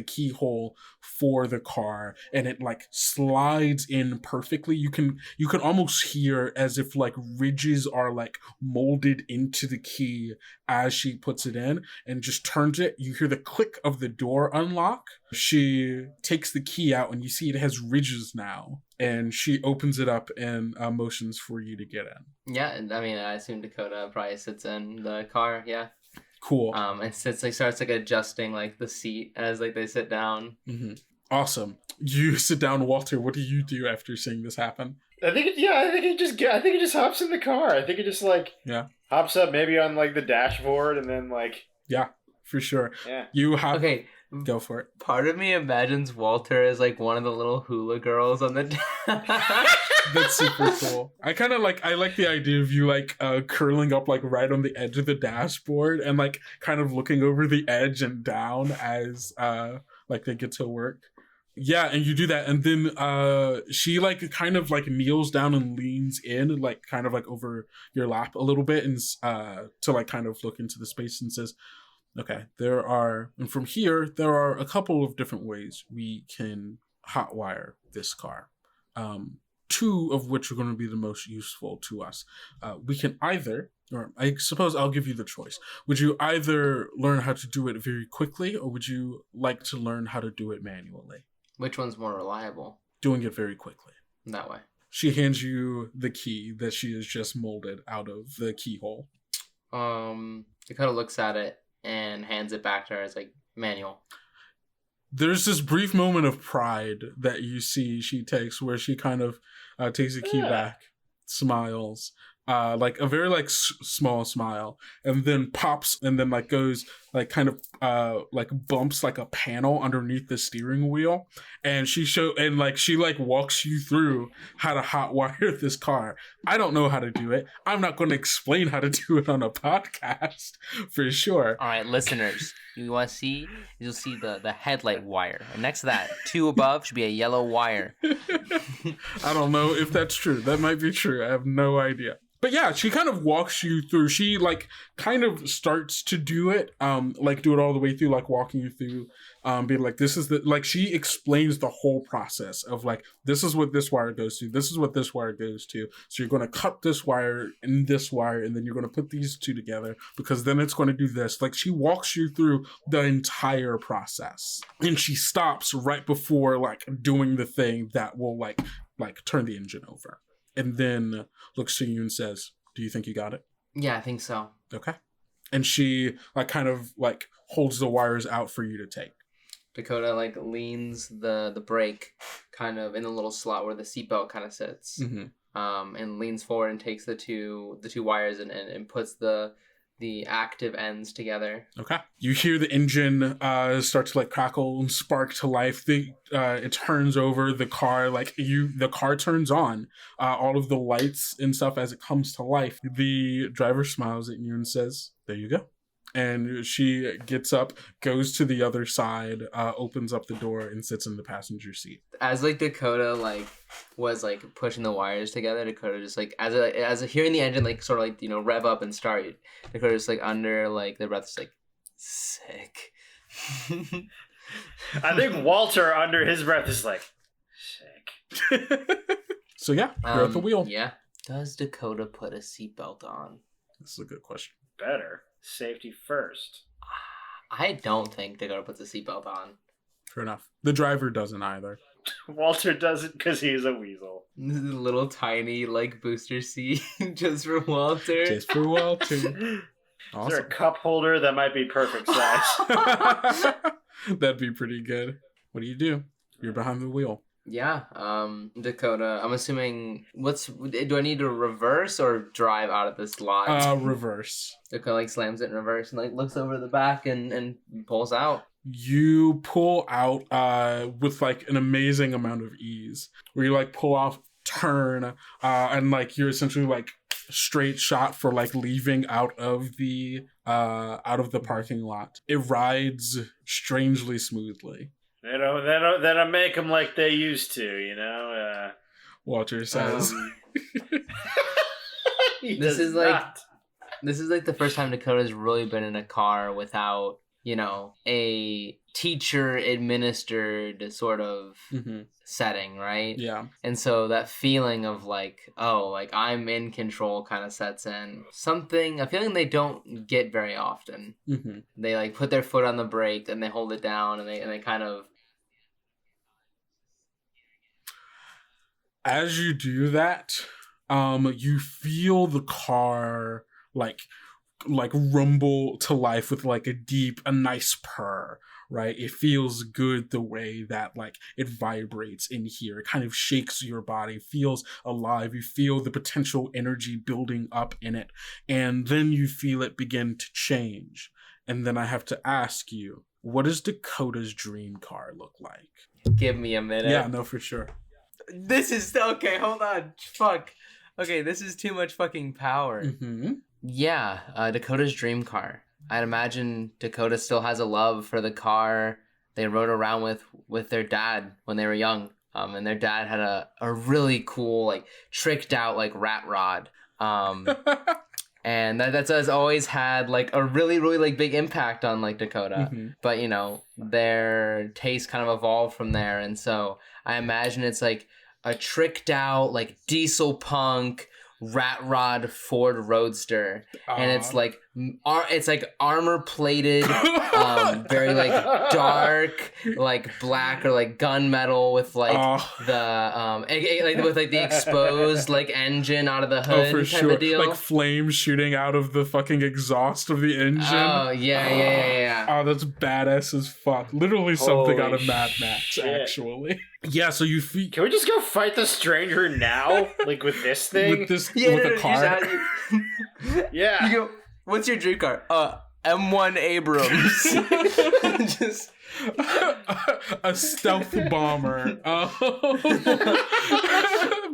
keyhole for the car, and it like slides in perfectly. You can almost hear as if like ridges are like molded into the key as she puts it in and just turns it. You hear the click of the door unlock. She takes the key out, and you see it has ridges now, and she opens it up and motions for you to get in. Yeah, I mean, I assume Dakota probably sits in the car. Yeah. Cool. And starts like adjusting like the seat as like they sit down. Mm-hmm. Awesome. You sit down, Walter. What do you do after seeing this happen? I think it just hops in the car. I think it just like hops up maybe on like the dashboard, and then like for sure. Yeah. You have Okay, Go for it. Part of me imagines Walter as like one of the little hula girls on the That's super cool. I like the idea of you like curling up like right on the edge of the dashboard and like kind of looking over the edge and down as like they get to work. Yeah, and you do that, and then she like kind of like kneels down and leans in, like kind of like over your lap a little bit, and to like kind of look into the space and says, "Okay, and from here there are a couple of different ways we can hotwire this car. Two of which are going to be the most useful to us. We can either, or I suppose I'll give you the choice. Would you either learn how to do it very quickly, or would you like to learn how to do it manually?" Which one's more reliable? Doing it very quickly. That way. She hands you the key that she has just molded out of the keyhole. Dakota looks at it and hands it back to her as like manual. There's this brief moment of pride that you see she takes where she kind of takes the key back, smiles, like a very like small smile, and then pops and then like goes like kind of like bumps like a panel underneath the steering wheel, and she walks you through how to hotwire this car. I don't know how to do it. I'm not going to explain how to do it on a podcast for sure. All right, listeners, you want to see? You'll see the headlight wire, and next to that, two above should be a yellow wire. I don't know if that's true. That might be true. I have no idea. But yeah, she kind of walks you through. She like kind of starts to do it, like do it all the way through, like walking you through, being like, this is the, like she explains the whole process of like, this is what this wire goes to, this is what this wire goes to. So you're going to cut this wire and this wire, and then you're going to put these two together because then it's going to do this. Like she walks you through the entire process, and she stops right before like doing the thing that will like turn the engine over. And then looks to you and says, "Do you think you got it?" Yeah, I think so. Okay. And she like kind of like holds the wires out for you to take. Dakota like leans the brake kind of in the little slot where the seatbelt kind of sits, and leans forward and takes the two wires and puts the active ends together. Okay. You hear the engine start to like crackle and spark to life. It turns over, the car turns on. All of the lights and stuff as it comes to life. The driver smiles at you and says, "There you go." And she gets up, goes to the other side, opens up the door, and sits in the passenger seat. As like Dakota like was like pushing the wires together, Dakota just like as hearing the engine like sort of like, you know, rev up and start, Dakota just like under like the breath is like, sick. I think Walter under his breath is like, sick. So yeah, you're at the wheel. Yeah. Does Dakota put a seatbelt on? This is a good question. Better. Safety first. I don't think Dakota puts a seatbelt on. Fair enough. The driver doesn't either. Walter doesn't because he's a weasel. This is a little tiny like booster seat just for Walter. Just for Walter. Awesome. Is there a cup holder that might be perfect size? That'd be pretty good. What do? You're behind the wheel. Yeah, Dakota, I'm assuming, do I need to reverse or drive out of this lot? Reverse. Dakota, like, slams it in reverse and, like, looks over the back and pulls out. You pull out, with, like, an amazing amount of ease, where you, like, pull off, turn, and, like, you're essentially, like, straight shot for, like, leaving out of the parking lot. It rides strangely smoothly. They don't make them like they used to, you know. Walter says. This is like the first time Dakota's really been in a car without, you know, a teacher administered sort of setting, right? Yeah. And so that feeling of like, oh, like I'm in control kind of sets in. A feeling they don't get very often. They like put their foot on the brake and they hold it down and they kind of. As you do that, you feel the car like rumble to life with like a nice purr, right? It feels good the way that like it vibrates in here. It kind of shakes your body, feels alive. You feel the potential energy building up in it. And then you feel it begin to change. And then I have to ask you, what does Dakota's dream car look like? Give me a minute. Yeah, no, for sure. This is okay. Hold on. Fuck. Okay, this is too much fucking power. Mm-hmm. Yeah, Dakota's dream car. I'd imagine Dakota still has a love for the car they rode around with their dad when they were young. And their dad had a really cool, like, tricked out, like, rat rod. And that's has always had, like, a really, really, like, big impact on, like, Dakota. Mm-hmm. But, you know, their taste kind of evolved from there. And so I imagine it's, like, a tricked out, like, diesel punk rat rod Ford Roadster. And it's like armor plated, very like dark, like black or like gunmetal with like the exposed like engine out of the hood for type sure. of deal. Like flames shooting out of the fucking exhaust of the engine. Oh yeah. Oh, that's badass as fuck. Literally something Holy out of Mad Max, shit. actually. Yeah, so you feel Can we just go fight the stranger now? Like with this thing? with a car. Yeah. You go, what's your dream car? M1 Abrams. Just a stealth bomber.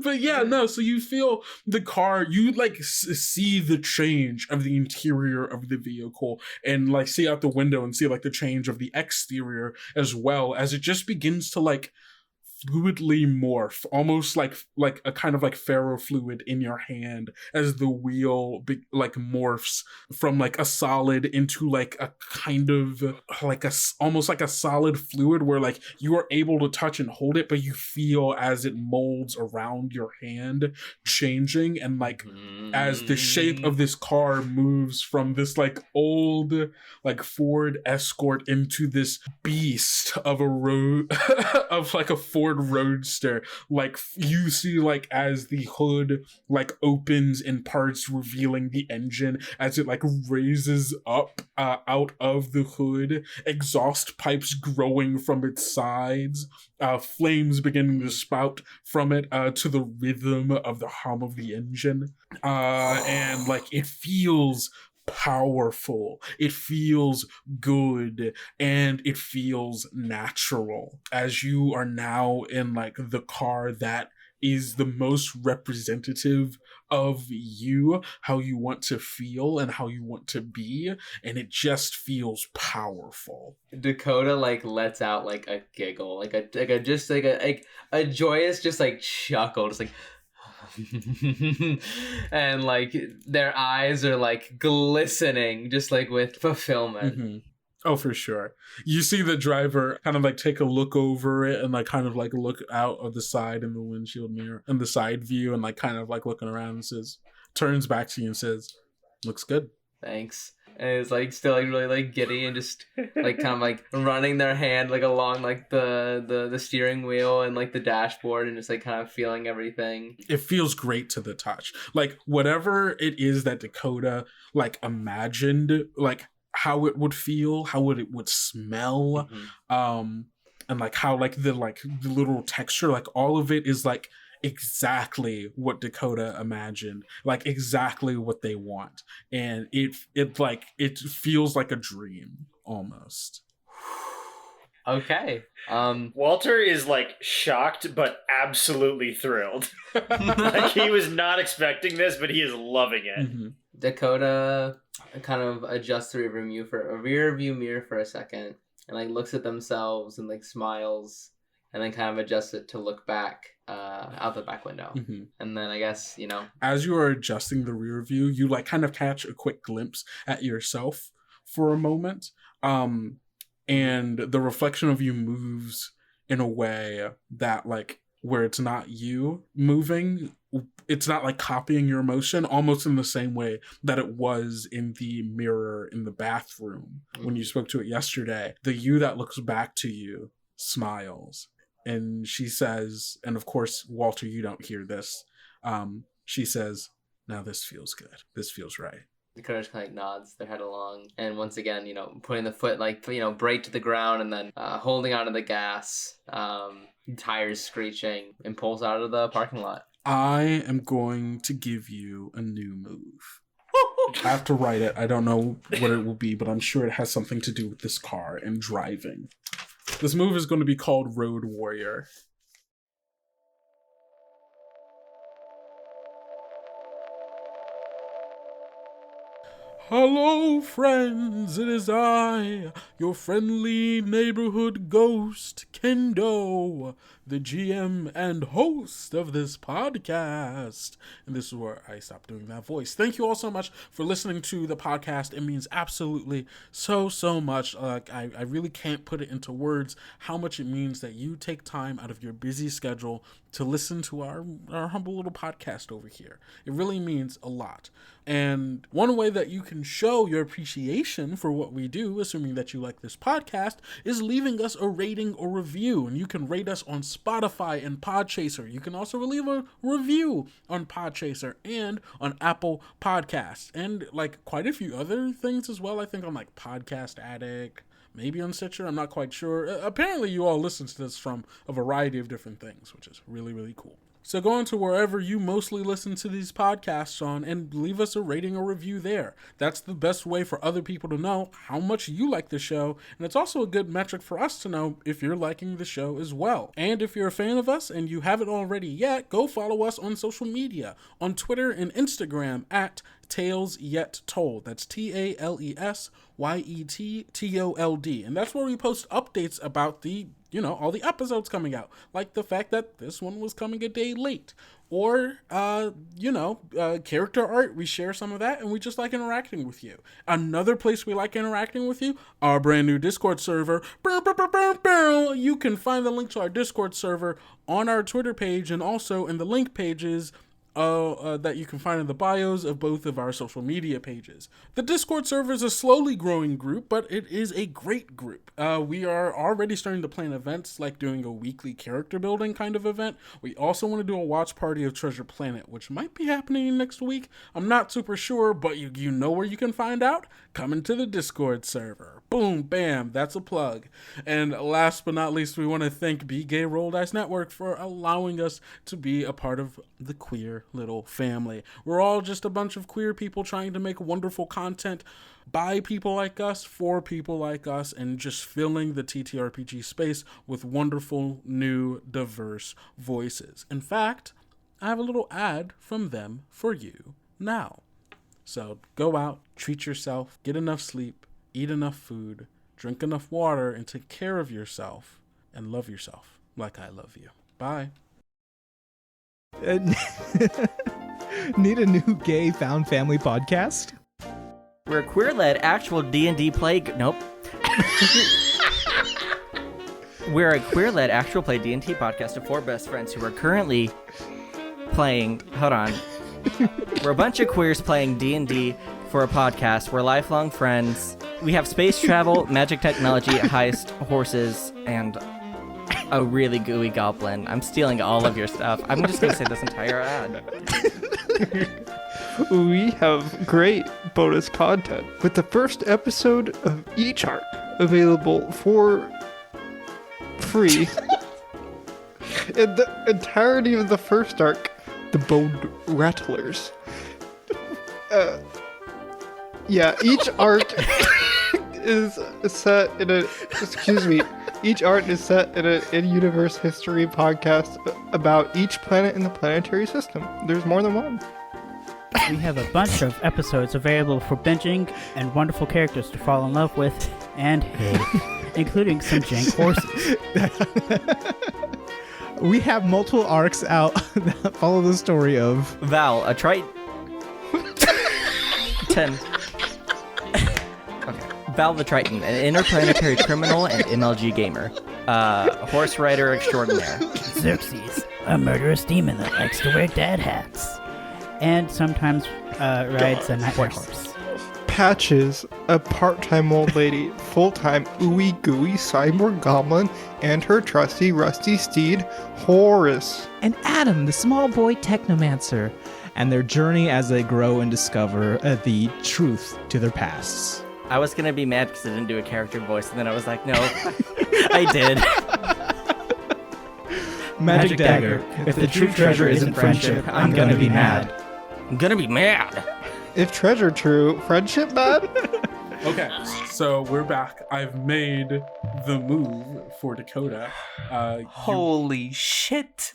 But yeah, no, so you feel the car, you like see the change of the interior of the vehicle and like see out the window and see like the change of the exterior as well as it just begins to like fluidly morph, almost like a kind of like ferrofluid in your hand as the wheel like morphs from like a solid into like a kind of like almost like a solid fluid where like you are able to touch and hold it, but you feel as it molds around your hand changing, and like as the shape of this car moves from this like old like Ford Escort into this beast of a road of like a Ford Roadster, like you see like as the hood like opens in parts revealing the engine as it like raises up out of the hood, exhaust pipes growing from its sides, flames beginning to spout from it to the rhythm of the hum of the engine, and like it feels powerful, it feels good, and it feels natural as you are now in like the car that is the most representative of you, how you want to feel and how you want to be, and it just feels powerful. Dakota like lets out like a giggle, like a joyous just like chuckle, just like and like their eyes are like glistening just like with fulfillment. Mm-hmm. Oh, for sure. You see the driver kind of like take a look over it and like kind of like look out of the side in the windshield mirror and the side view and like kind of like looking around and turns back to you and says, "Looks good." Thanks. And it's like still like really like giddy and just like kind of like running their hand like along like the steering wheel and like the dashboard and just like kind of feeling everything. It feels great to the touch. Like whatever it is that Dakota like imagined, like how it would feel, how it would smell, and like how like the little texture, like all of it is like exactly what Dakota imagined, like exactly what they want, and it feels like a dream almost. Okay. Walter is like shocked but absolutely thrilled. Like he was not expecting this, but he is loving it. Mm-hmm. Dakota kind of adjusts the rear view mirror for a second and like looks at themselves and like smiles and then kind of adjusts it to look back out the back window. Mm-hmm. And then I guess, you know, as you are adjusting the rear view, you like kind of catch a quick glimpse at yourself for a moment, and the reflection of you moves in a way that like where it's not you moving, it's not like copying your emotion, almost in the same way that it was in the mirror in the bathroom when you spoke to it yesterday. The you that looks back to you smiles, and she says, and of course, Walter, you don't hear this, she says, "Now this feels good. This feels right." Dakota just kind of like nods their head along, and once again, you know, putting the foot like, you know, brake to the ground, and then holding onto the gas, tires screeching, and pulls out of the parking lot. I am going to give you a new move. I have to write it. I don't know what it will be, but I'm sure it has something to do with this car and driving. This move is going to be called Road Warrior. Hello, friends, it is I, your friendly neighborhood ghost, Kendo, the GM and host of this podcast. And this is where I stopped doing that voice. Thank you all so much for listening to the podcast. It means absolutely so much. I really can't put it into words how much it means that you take time out of your busy schedule to listen to our humble little podcast over here. It really means a lot. And one way that you can show your appreciation for what we do, assuming that you like this podcast, is leaving us a rating or review. And you can rate us on Spotify and Podchaser. You can also leave a review on Podchaser and on Apple Podcasts. And like quite a few other things as well. I think on like Podcast Addict, maybe on Stitcher, I'm not quite sure. Apparently you all listen to this from a variety of different things, which is really, really cool. So go into wherever you mostly listen to these podcasts on and leave us a rating or review there. That's the best way for other people to know how much you like the show, and it's also a good metric for us to know if you're liking the show as well. And if you're a fan of us and you haven't already yet, go follow us on social media, on Twitter and Instagram at Tales Yet Told. That's TALESYETTOLD. And that's where we post updates about all the episodes coming out. Like the fact that this one was coming a day late. Or, character art. We share some of that and we just like interacting with you. Another place we like interacting with you, our brand new Discord server. You can find the link to our Discord server on our Twitter page and also in the link pages that you can find in the bios of both of our social media pages. The Discord server is a slowly growing group, but it is a great group. We are already starting to plan events like doing a weekly character building kind of event. We also want to do a watch party of Treasure Planet, which might be happening next week. I'm not super sure, but you know where you can find out? Come into the Discord server. Boom, bam, that's a plug. And last but not least, we want to thank Be Gay Roll Dice Network for allowing us to be a part of the queer little family. We're all just a bunch of queer people trying to make wonderful content by people like us, for people like us, and just filling the TTRPG space with wonderful, new, diverse voices. In fact, I have a little ad from them for you now. So go out, treat yourself, get enough sleep, eat enough food, drink enough water, and take care of yourself, and love yourself like I love you. Bye. Need a new gay found family podcast? We're a queer-led actual D&D play... Nope. We're a queer-led actual play D&D podcast of four best friends who are currently playing... Hold on. We're a bunch of queers playing D&D for a podcast. We're lifelong friends. We have space travel, magic technology, heist, horses, and a really gooey goblin. I'm stealing all of your stuff. I'm just going to say this entire ad. We have great bonus content with the first episode of each arc available for free. In the entirety of the first arc, the Bone Rattlers. Each art is set in a... Excuse me. Each art is set in an in-universe history podcast about each planet in the planetary system. There's more than one. We have a bunch of episodes available for binging and wonderful characters to fall in love with and hate, including some jank horses. We have multiple arcs out that follow the story of Val, a Triton. 10. Okay. Val the Triton, an interplanetary criminal and MLG gamer. Horse rider extraordinaire. Xerxes, a murderous demon that likes to wear dad hats. And sometimes rides a nightmare horse. Patches, a part-time old lady, full-time ooey gooey cyborg goblin, and her trusty rusty steed, Horus. and Adam, the small boy technomancer, and their journey as they grow and discover the truth to their pasts. I was gonna be mad because I didn't do a character voice, and then I was like, no, I did. Magic Dagger. If the true treasure isn't friendship, I'm gonna be mad. I'm gonna be mad. If treasure true, friendship bad? Okay, so we're back. I've made the move for Dakota. Holy shit.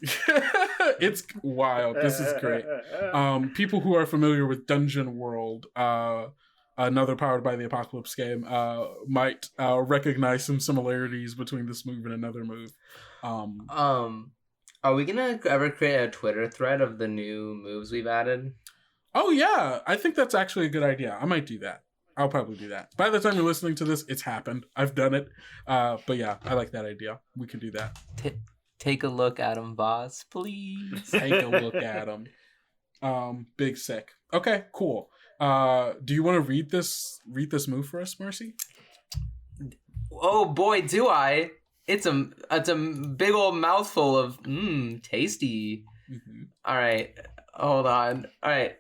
It's wild. This is great. People who are familiar with Dungeon World, another Powered by the Apocalypse game, might recognize some similarities between this move and another move. Are we gonna ever create a Twitter thread of the new moves we've added? Oh yeah, I think that's actually a good idea. I might do that. I'll probably do that. By the time you're listening to this, it's happened. I've done it. But yeah, I like that idea. We can do that. Take a look at him, boss, please. Take a look at him. Big sick. Okay, cool. Do you want to read this move for us, Mercy? Oh boy, do I. It's a big old mouthful of tasty. Mm-hmm. All right, hold on. All right,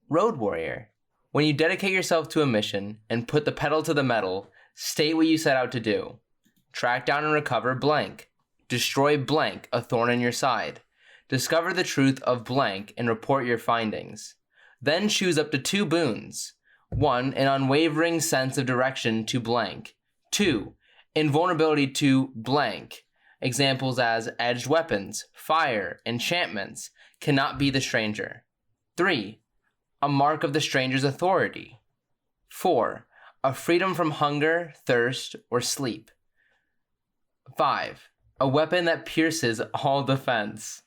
Road Warrior. When you dedicate yourself to a mission and put the pedal to the metal, state what you set out to do. Track down and recover blank. Destroy blank, a thorn in your side. Discover the truth of blank and report your findings. Then choose up to 2 boons. 1, an unwavering sense of direction to blank. 2, invulnerability to blank. Examples as edged weapons, fire, enchantments, cannot be the stranger. 3, a mark of the stranger's authority. 4, a freedom from hunger, thirst, or sleep. 5, a weapon that pierces all defense.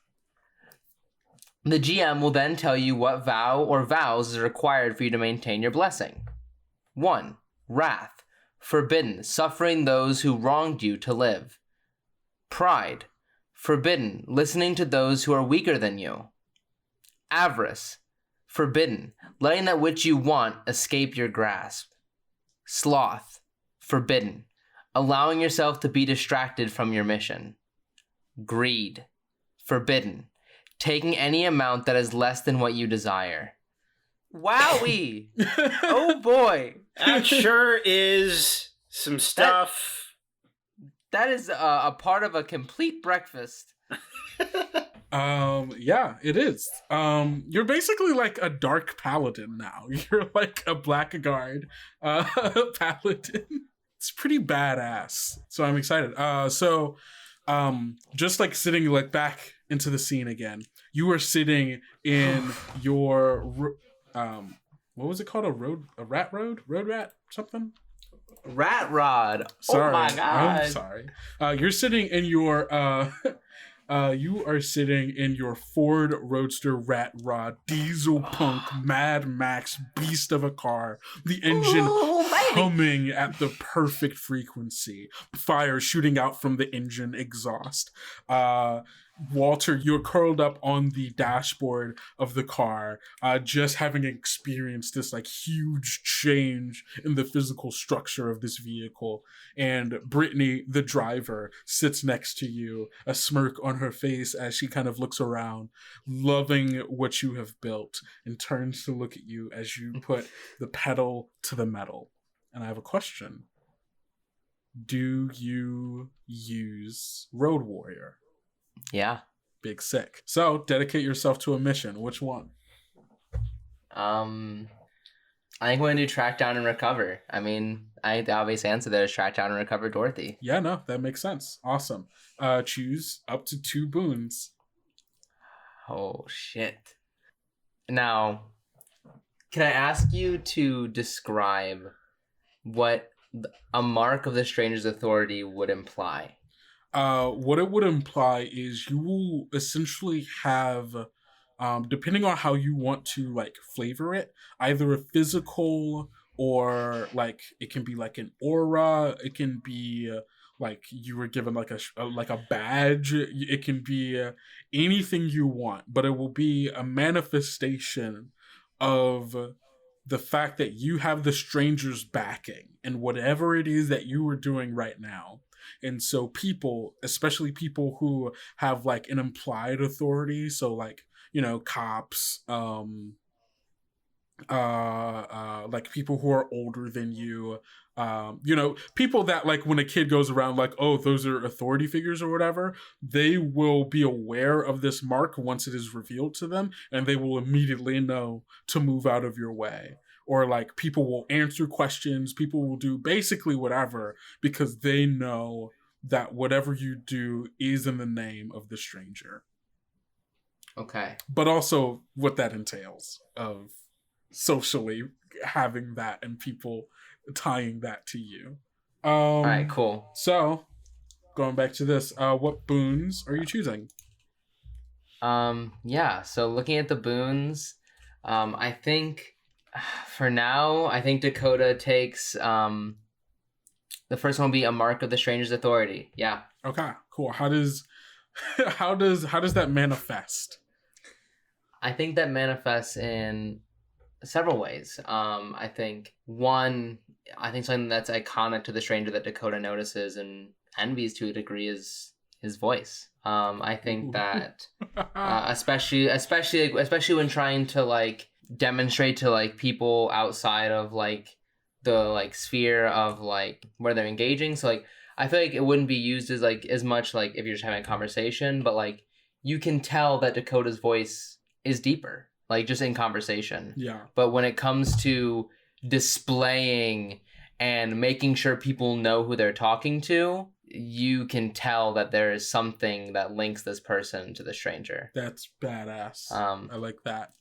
The GM will then tell you what vow or vows is required for you to maintain your blessing. 1, wrath, forbidden, suffering those who wronged you to live. Pride, forbidden, listening to those who are weaker than you. Avarice, forbidden, letting that which you want escape your grasp. Sloth, forbidden, allowing yourself to be distracted from your mission. Greed, forbidden, taking any amount that is less than what you desire. Wowie! Oh boy! That sure is some stuff. That is a part of a complete breakfast. Yeah, it is. You're basically like a dark paladin now. You're like a blackguard paladin. It's pretty badass. So I'm excited. Just like sitting like back into the scene again. You are sitting in your what was it called? A rat road? Road rat? Something? Rat rod. Sorry. Oh my god. I'm sorry. You're sitting in your you are sitting in your Ford Roadster Rat Rod diesel punk Mad Max beast of a car. The engine humming at the perfect frequency. Fire shooting out from the engine exhaust. Walter, you're curled up on the dashboard of the car, just having experienced this like huge change in the physical structure of this vehicle. And Brittany, the driver, sits next to you, a smirk on her face as she kind of looks around, loving what you have built, and turns to look at you as you put the pedal to the metal. And I have a question. Do you use Road Warrior? Yeah. Big sick. So, dedicate yourself to a mission. Which one? I think I'm going to do track down and recover. I mean, I think the obvious answer there is track down and recover Dorothy. Yeah, no, that makes sense. Awesome. Choose up to 2 boons. Oh, shit. Now, can I ask you to describe what a mark of the stranger's authority would imply? What it would imply is you will essentially have, depending on how you want to like flavor it, either a physical or like it can be like an aura. It can be like you were given like a badge. It can be anything you want, but it will be a manifestation of the fact that you have the stranger's backing and whatever it is that you are doing right now. And so people, especially people who have like an implied authority, so like, you know, cops, like people who are older than you, you know, people that like when a kid goes around like, oh, those are authority figures or whatever, they will be aware of this mark once it is revealed to them, and they will immediately know to move out of your way. or like people will answer questions, people will do basically whatever because they know that whatever you do is in the name of the stranger. Okay. But also what that entails of socially having that and people tying that to you. All right, cool. So, going back to this, what boons are you choosing? Yeah, so looking at the boons, I think for now, I think Dakota takes the first one will be a mark of the stranger's authority. Yeah. Okay, cool. How does that manifest? I think that manifests in several ways. I think something that's iconic to the stranger that Dakota notices and envies to a degree is his voice. I think that especially when trying to like demonstrate to like people outside of like the like sphere of like where they're engaging. So like I feel like it wouldn't be used as like as much like if you're just having a conversation, but like you can tell that Dakota's voice is deeper, like just in conversation. Yeah. But when it comes to displaying and making sure people know who they're talking to, you can tell that there is something that links this person to the stranger. That's badass. I like that.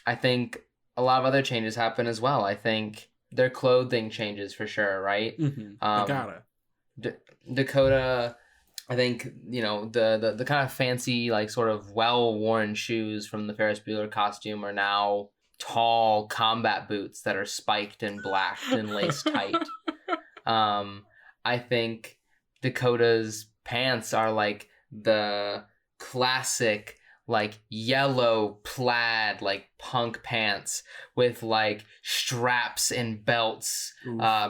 I think a lot of other changes happen as well. I think their clothing changes for sure, right? Mm-hmm. I got it. Dakota, I think, you know, the kind of fancy, like sort of well-worn shoes from the Ferris Bueller costume are now tall combat boots that are spiked and blacked and laced tight. I think Dakota's pants are like the classic like yellow plaid like punk pants with like straps and belts,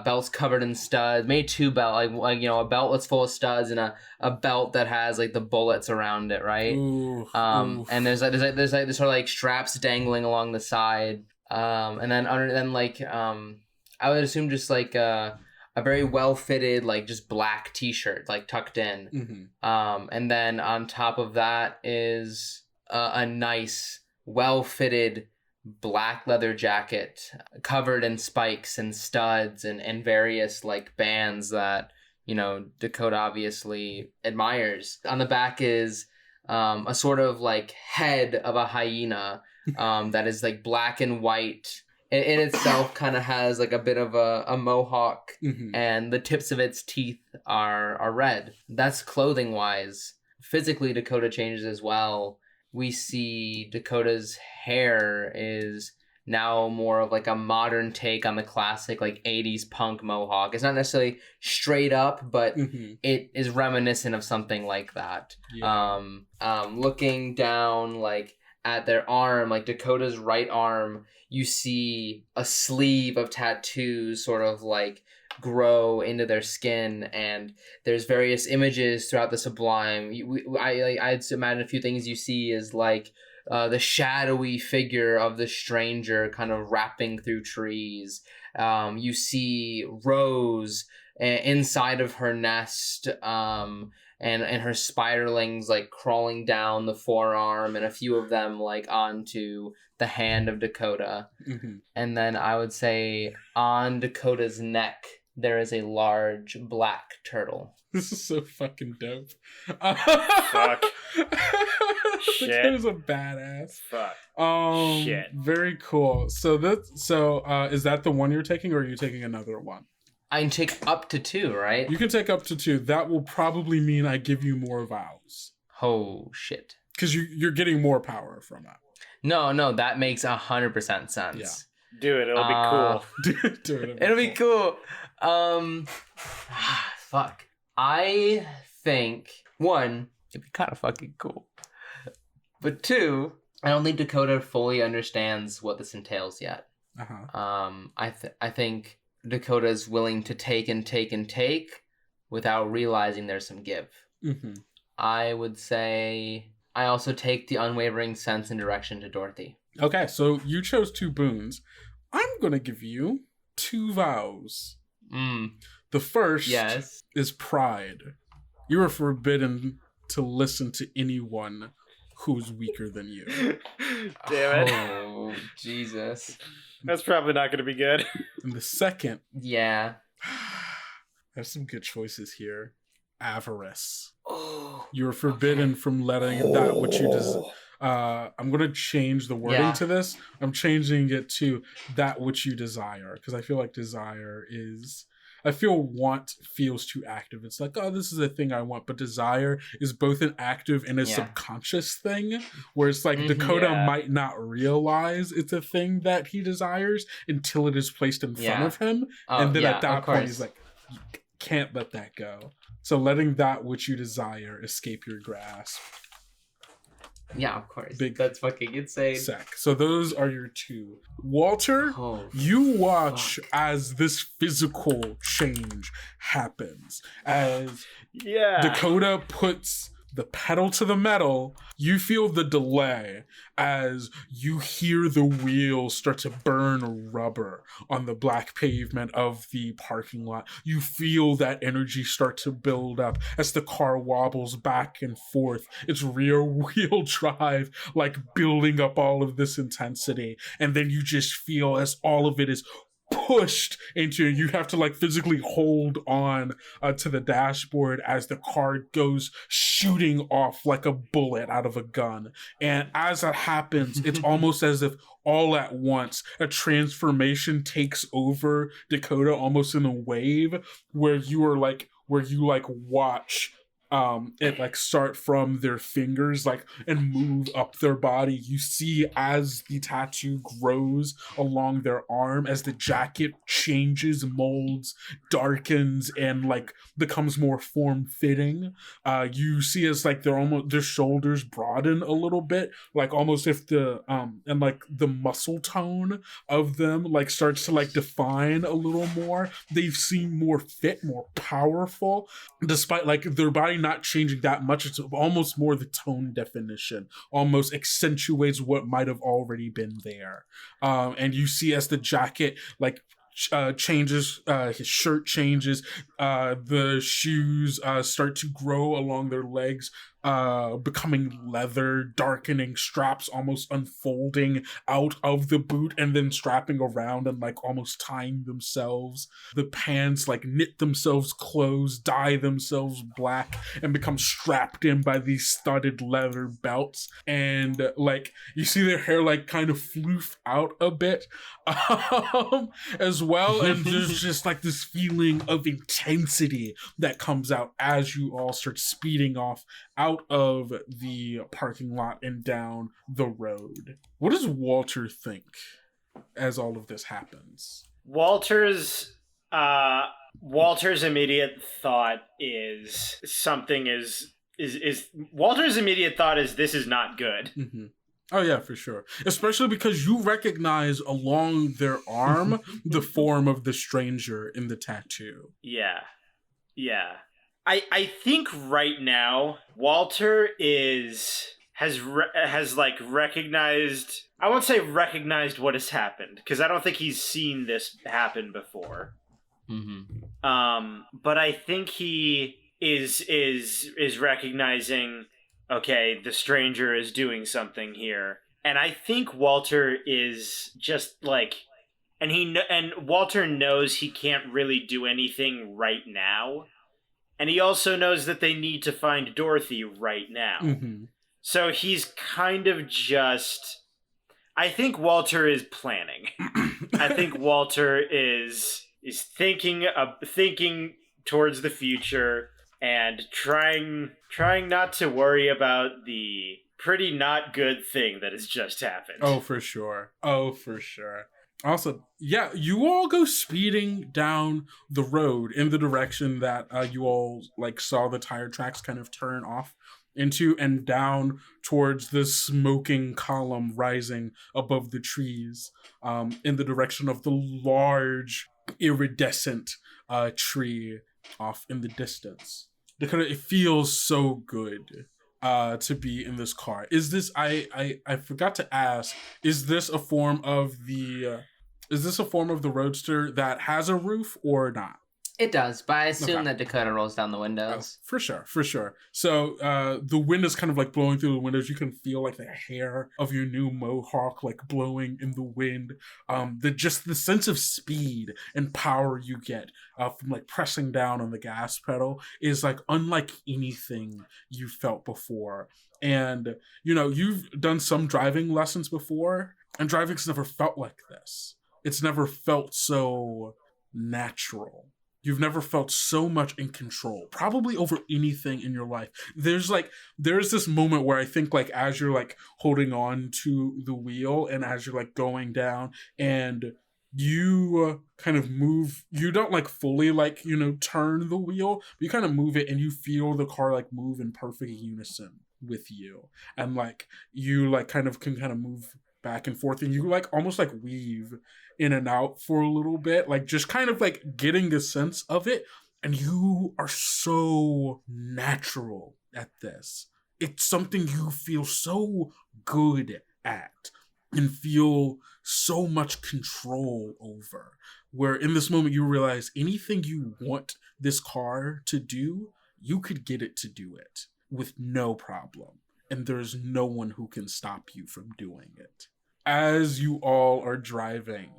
belts covered in studs, maybe two belt like you know, a belt that's full of studs and a belt that has like the bullets around it, right? And there's like this sort of like straps dangling along the side, and then I would assume just like a very well fitted like just black t-shirt like tucked in. And then on top of that is a nice well fitted black leather jacket covered in spikes and studs and various like bands that, you know, Dakota obviously admires. On the back is a sort of like head of a hyena that is like black and white. In itself kind of has like a bit of a mohawk, and the tips of its teeth are red. That's clothing wise. Physically, Dakota changes as well. We see Dakota's hair is now more of like a modern take on the classic like 80s punk mohawk. It's not necessarily straight up, but it is reminiscent of something like that. Yeah. Looking down like at their arm, like Dakota's right arm, you see a sleeve of tattoos sort of like grow into their skin, and there's various images throughout the Sublime. I'd imagine a few things you see is like the shadowy figure of the stranger kind of rapping through trees. You see Rose inside of her nest, and her spiderlings like crawling down the forearm, and a few of them like onto the hand of Dakota. And then I would say on Dakota's neck there is a large black turtle. This is so fucking dope. Fuck. Shit. Dakota's a badass. Fuck. Shit. Very cool. So is that the one you're taking, or are you taking another one? I can take up to 2, right? You can take up to 2. That will probably mean I give you more vows. Oh, shit. Because you're getting more power from that. No, that makes 100% sense. Yeah. Do it. It'll be cool. Do it. It'll be cool. Fuck. I think, 1, it'd be kind of fucking cool. But 2, I don't think Dakota fully understands what this entails yet. I think Dakota's willing to take and take and take without realizing there's some give. I would say I also take the unwavering sense and direction to Dorothy. Okay, so you chose 2 boons. I'm going to give you 2 vows. The first is pride. You are forbidden to listen to anyone who's weaker than you. Damn it. Oh, Jesus. That's probably not going to be good. And the second, Yeah. there's some good choices here. Avarice. Oh. You're forbidden from letting that which you desire. I'm going to change the wording to this. I'm changing it to that which you desire, because I feel like desire is... I feel want feels too active. It's like, oh, this is a thing I want, but desire is both an active and a subconscious thing, where it's like Dakota might not realize it's a thing that he desires until it is placed in front of him. And then at that point, he's like, you can't let that go. So letting that which you desire escape your grasp. Yeah, of course. That's fucking insane. Sec. So those are your two. Walter, you watch as this physical change happens. As Dakota puts the pedal to the metal, you feel the delay as you hear the wheels start to burn rubber on the black pavement of the parking lot. You feel that energy start to build up as the car wobbles back and forth, its rear wheel drive like building up all of this intensity. And then you just feel as all of it is pushed into you have to like physically hold on to the dashboard as the car goes shooting off like a bullet out of a gun. And as that happens, it's almost as if all at once a transformation takes over Dakota, almost in a wave, where you watch it like start from their fingers like and move up their body. You see as the tattoo grows along their arm, as the jacket changes, molds, darkens, and like becomes more form-fitting. You see as like their shoulders broaden a little bit, like almost if the and like the muscle tone of them like starts to like define a little more. They seem more fit, more powerful, despite like their body not changing that much. It's almost more the tone definition almost accentuates what might have already been there. And you see as the jacket like changes, his shirt changes, the shoes start to grow along their legs, becoming leather, darkening, straps almost unfolding out of the boot and then strapping around and like almost tying themselves. The pants like knit themselves closed, dye themselves black, and become strapped in by these studded leather belts. And like you see their hair like kind of floof out a bit as well. And there's just like this feeling of intensity that comes out as you all start speeding off out of the parking lot and down the road. What does Walter think as all of this happens? Walter's immediate thought is Walter's immediate thought is this is not good. Mm-hmm. Oh yeah, for sure. Especially because you recognize along their arm the form of the stranger in the tattoo. Yeah. I think right now Walter has recognized. I won't say recognized what has happened, because I don't think he's seen this happen before. Mm-hmm. But I think he is recognizing, okay, the stranger is doing something here, and I think Walter is just like, and Walter knows he can't really do anything right now. And he also knows that they need to find Dorothy right now. Mm-hmm. So he's kind of just... I think Walter is planning. I think Walter is thinking towards the future and trying not to worry about the pretty not good thing that has just happened. Oh, for sure. Awesome. Yeah, you all go speeding down the road in the direction that you all like saw the tire tracks kind of turn off into, and down towards the smoking column rising above the trees, in the direction of the large iridescent tree off in the distance. Dakota, it feels so good to be in this car. Is this I forgot to ask, is this a form of the Roadster that has a roof or not? It does, but I assume Okay. that Dakota rolls down the windows. For sure. So the wind is kind of like blowing through the windows. You can feel like the hair of your new mohawk like blowing in the wind. The sense of speed and power you get from like pressing down on the gas pedal is like unlike anything you felt before. And you've done some driving lessons before, and driving's never felt like this. It's never felt so natural. You've never felt so much in control, probably over anything in your life. There's this moment where I think like as you're like holding on to the wheel and as you're like going down and you kind of move, you don't like fully like, turn the wheel, but you kind of move it and you feel the car like move in perfect unison with you. And like you like kind of can kind of move back and forth and you like almost like weave in and out for a little bit, like just kind of like getting the sense of it. And you are so natural at this. It's something you feel so good at and feel so much control over, where in this moment you realize anything you want this car to do, you could get it to do it with no problem. And there's no one who can stop you from doing it. As you all are driving,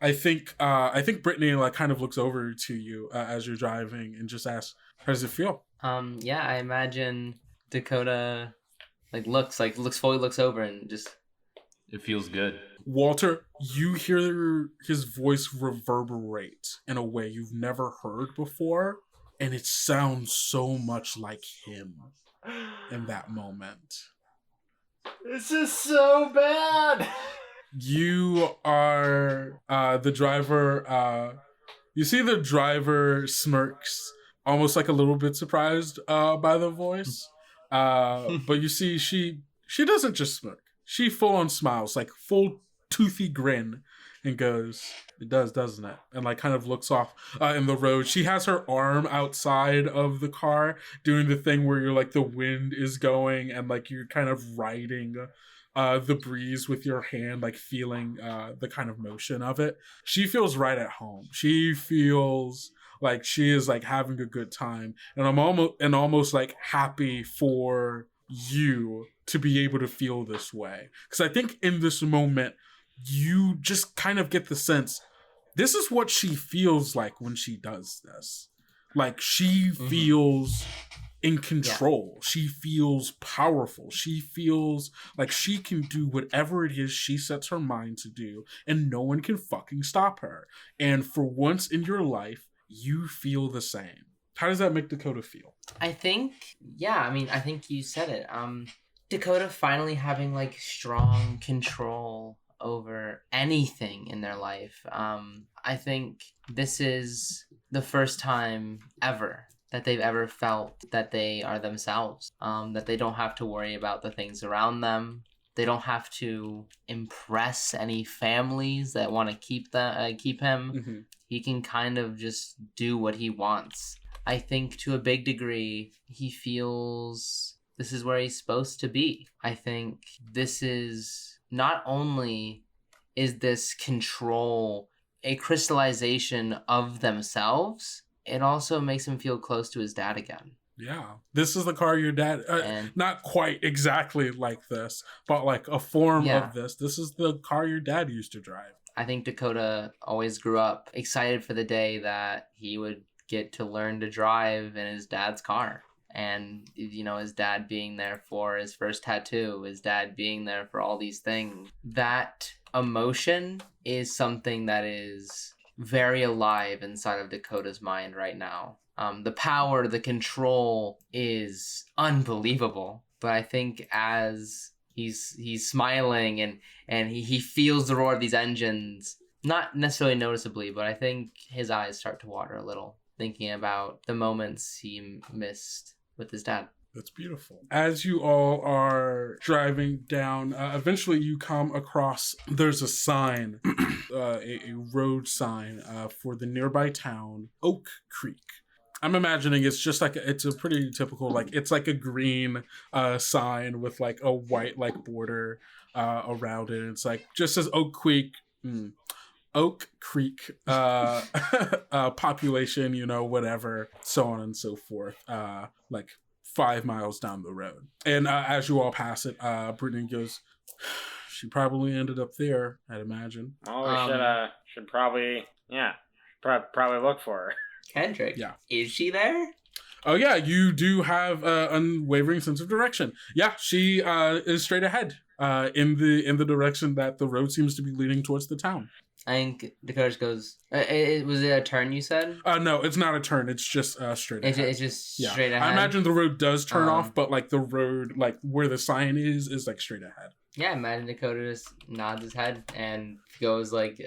I think Brittany like kind of looks over to you as you're driving and just asks, "How does it feel?" Yeah, I imagine Dakota looks over and just. It feels good. Walter, you hear his voice reverberate in a way you've never heard before, and it sounds so much like him in that moment. This is so bad. You are the driver. You see the driver smirks, almost like a little bit surprised by the voice. But you see she doesn't just smirk. She full on smiles, like full toothy grin, and goes, "It does, doesn't it?" And like kind of looks off in the road. She has her arm outside of the car, doing the thing where you're like the wind is going and like you're kind of riding the breeze with your hand, like feeling the kind of motion of it. She feels right at home. She feels like she is like having a good time, and I'm almost like happy for you to be able to feel this way, because I think in this moment you just kind of get the sense this is what she feels like when she does this. Like she feels in control. Yeah. She feels powerful. She feels like she can do whatever it is she sets her mind to do, and no one can fucking stop her. And for once in your life, you feel the same. How does that make Dakota feel? I think you said it. Dakota finally having like strong control over anything in their life. I think this is the first time ever that they've ever felt that they are themselves, that they don't have to worry about the things around them. They don't have to impress any families that want to keep him. Mm-hmm. He can kind of just do what he wants. I think to a big degree, he feels this is where he's supposed to be. I think this is not only is this control a crystallization of themselves, it also makes him feel close to his dad again. Yeah. This is the car your dad, not quite exactly like this, but like a form of this. This is the car your dad used to drive. I think Dakota always grew up excited for the day that he would get to learn to drive in his dad's car. And, his dad being there for his first tattoo, his dad being there for all these things. That emotion is something that is very alive inside of Dakota's mind right now. The power, the control is unbelievable. But I think as he's smiling and he feels the roar of these engines, not necessarily noticeably, but I think his eyes start to water a little, thinking about the moments he missed with his dad. That's beautiful. As you all are driving down, eventually you come across, there's a sign, a road sign for the nearby town, Oak Creek. I'm imagining it's just like, it's a pretty typical, like, it's like a green sign with like a white like border around it. It's like, just says Oak Creek. Oak Creek population, whatever, so on and so forth, like 5 miles down the road. And as you all pass it, Brittany goes, she probably ended up there, I'd imagine. Oh, we should probably look for her. Kendrick, yeah, is she there? Oh yeah, you do have an unwavering sense of direction. Yeah, she is straight ahead in the direction that the road seems to be leading towards the town. I think Dakota goes, was it a turn you said? No, it's not a turn. It's just straight ahead. It's just straight ahead? I imagine the road does turn off, but like the road, like where the sign is like straight ahead. Yeah, I imagine Dakota just nods his head and goes like,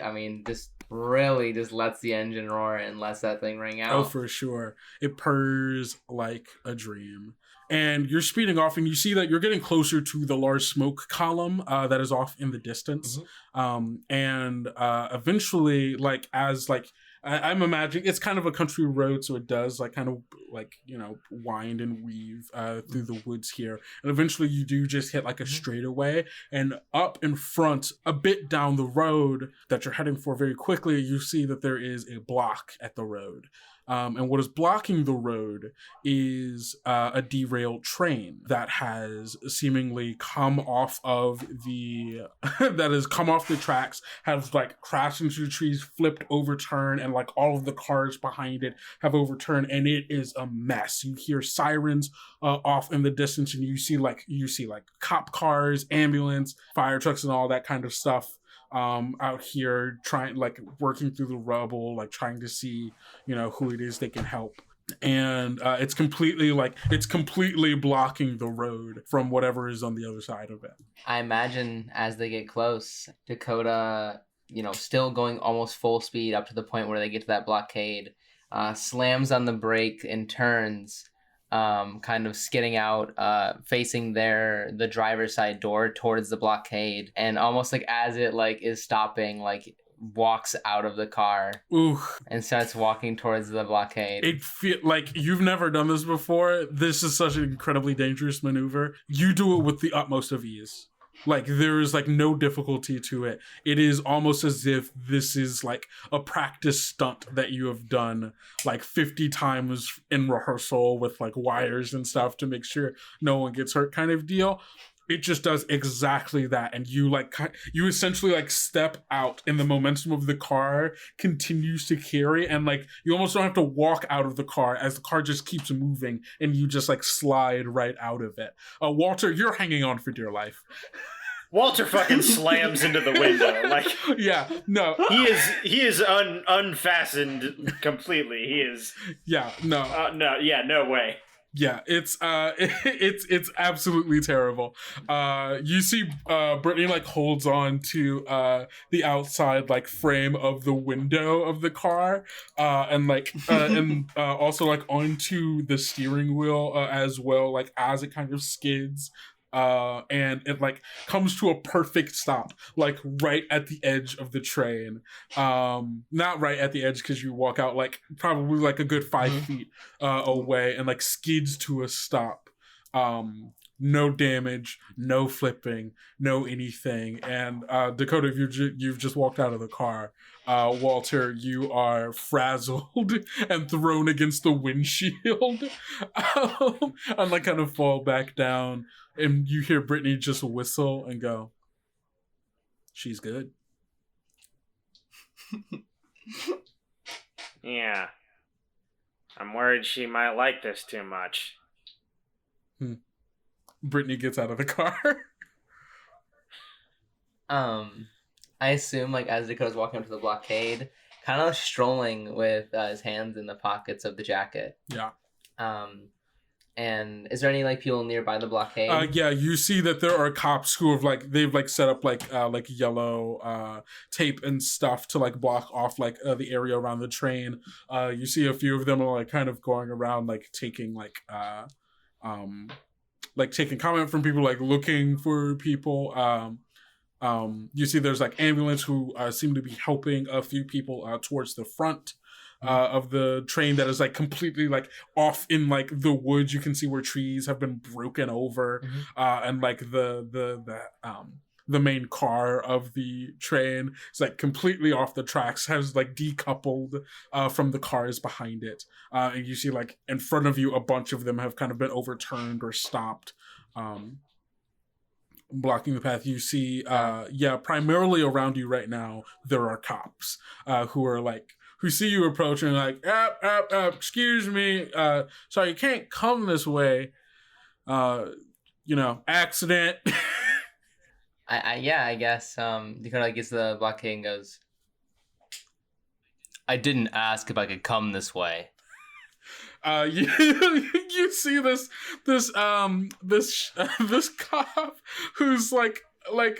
just really just lets the engine roar and lets that thing ring out. Oh, for sure. It purrs like a dream. And you're speeding off, and you see that you're getting closer to the large smoke column that is off in the distance. And eventually, like, as, like, I'm imagining, it's kind of a country road, so it does, like, kind of, like, wind and weave through the woods here. And eventually you do just hit, like, a straightaway. And up in front, a bit down the road that you're heading for very quickly, you see that there is a block at the road. And what is blocking the road is a derailed train that has seemingly come off of the tracks, has like crashed into the trees, flipped, overturned, and like all of the cars behind it have overturned, and it is a mess. You hear sirens off in the distance, and you see like cop cars, ambulance, fire trucks, and all that kind of stuff. Out here working through the rubble, like trying to see, who it is they can help. And it's completely blocking the road from whatever is on the other side of it. I imagine as they get close, Dakota, still going almost full speed up to the point where they get to that blockade, slams on the brake and turns, kind of skidding out, facing the driver's side door towards the blockade, and almost like as it like is stopping, like walks out of the car. Ooh. And starts walking towards the blockade. It feel like you've never done this before. This is such an incredibly dangerous maneuver. You do it with the utmost of ease. Like, there is, like, no difficulty to it. It is almost as if this is, like, a practice stunt that you have done, like, 50 times in rehearsal with, like, wires and stuff to make sure no one gets hurt kind of deal. It just does exactly that. And you, like, you essentially, like, step out, and the momentum of the car continues to carry, and, like, you almost don't have to walk out of the car as the car just keeps moving, and you just, like, slide right out of it. Walter, you're hanging on for dear life. Walter fucking slams into the window. Like, yeah, no, he is unfastened completely. He is. Yeah, no, no way. Yeah, it's absolutely terrible. You see, Brittany like holds on to the outside like frame of the window of the car, and also like onto the steering wheel as well, like as it kind of skids. And it like comes to a perfect stop, like right at the edge of the train. Not right at the edge because you walk out like probably like a good 5 feet away, and like skids to a stop. No damage, no flipping, no anything. And Dakota, you've just walked out of the car. Walter, you are frazzled and thrown against the windshield, and like kind of fall back down. And you hear Brittany just whistle and go, "She's good." Yeah. I'm worried she might like this too much. Brittany gets out of the car. I assume, like, as Dakota's walking up to the blockade, kind of strolling with his hands in the pockets of the jacket. Yeah. And is there any like people nearby the blockade? Yeah, you see that there are cops who have like they've like set up like yellow tape and stuff to like block off like the area around the train. You see a few of them are like kind of going around like taking taking comment from people, like looking for people. You see there's like ambulance who seem to be helping a few people towards the front of the train that is like completely like off in like the woods. You can see where trees have been broken over, and like the the main car of the train is like completely off the tracks, has like decoupled from the cars behind it. And you see like in front of you, a bunch of them have kind of been overturned or stopped, blocking the path. You see, primarily around you right now, there are cops who see you approaching, like, excuse me, sorry, you can't come this way. Accident. I guess Dakota gets the blockade and goes, I didn't ask if I could come this way. You see this cop who's like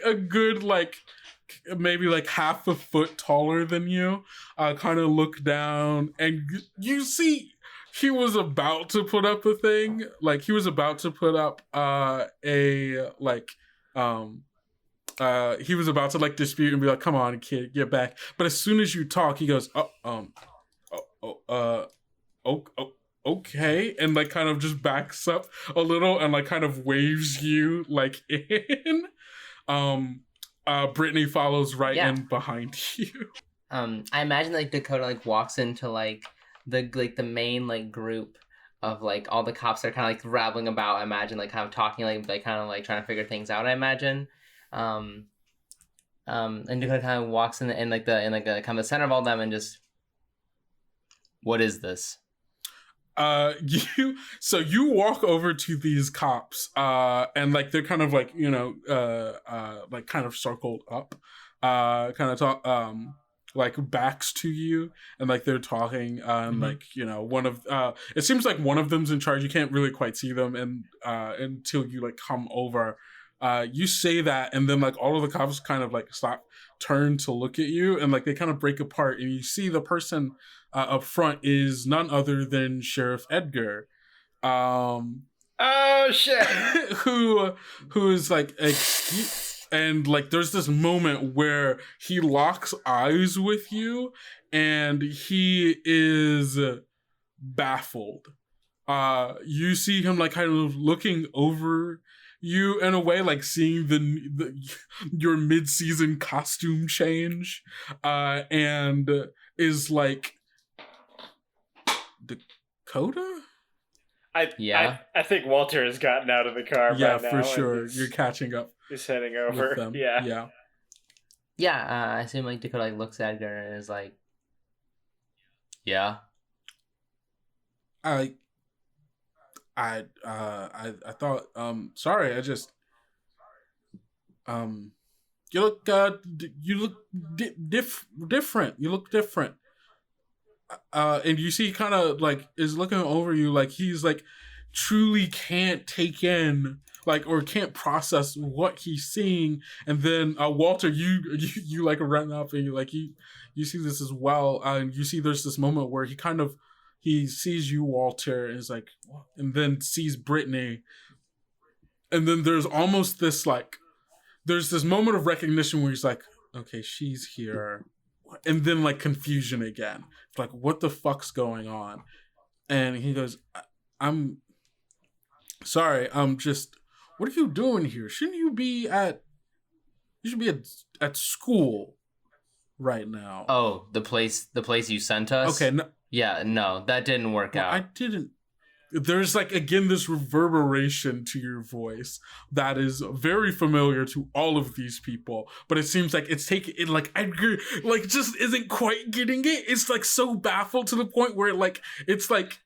a good maybe like half a foot taller than you, kind of look down, and you see he was about to put up a thing, like he was about to put up he was about to like dispute and be like, come on kid, get back. But as soon as you talk, he goes, okay, and like kind of just backs up a little and like kind of waves you like in. Brittany follows right in behind you. I imagine like Dakota like walks into like the main like group of like all the cops are kind of like rattling about. I imagine like kind of talking like kind of like trying to figure things out. I imagine. And Dakota kind of walks in the kind of the center of all them and just, what is this? You walk over to these cops, and like they're kind of like, like kind of circled up, kind of talk, like backs to you, and like they're talking, like, one of, it seems like one of them's in charge. You can't really quite see them, and until you like come over, you say that, and then like all of the cops kind of like stop, turn to look at you, and like they kind of break apart, and you see the person up front is none other than Sheriff Edgar. Oh shit! who is like and like there's this moment where he locks eyes with you, and he is baffled. You see him like kind of looking over you in a way, like seeing your mid-season costume change, and is like, Dakota? I think Walter has gotten out of the car. Yeah, by now, for sure. You're catching up. He's heading over. Them. Yeah. I assume like Dakota like looks at Edgar and is like, yeah. I thought, sorry, I just, you look different. You look different. And you see kind of like is looking over you like he's like truly can't take in like or can't process what he's seeing. And then Walter, you like run up and you see this as well, and you see there's this moment where he sees you, Walter, and is like, what? And then sees Brittany, and then there's almost this like there's this moment of recognition where he's like, okay, she's here. And then like confusion again. It's like, what the fuck's going on? And he goes, I'm sorry, I'm just, what are you doing here? You should be at school right now. Oh, the place you sent us? Okay. No, that didn't work out. I didn't. There's like, again, this reverberation to your voice that is very familiar to all of these people, but it seems like it's taking it like Edgar like just isn't quite getting it. It's like so baffled to the point where it's like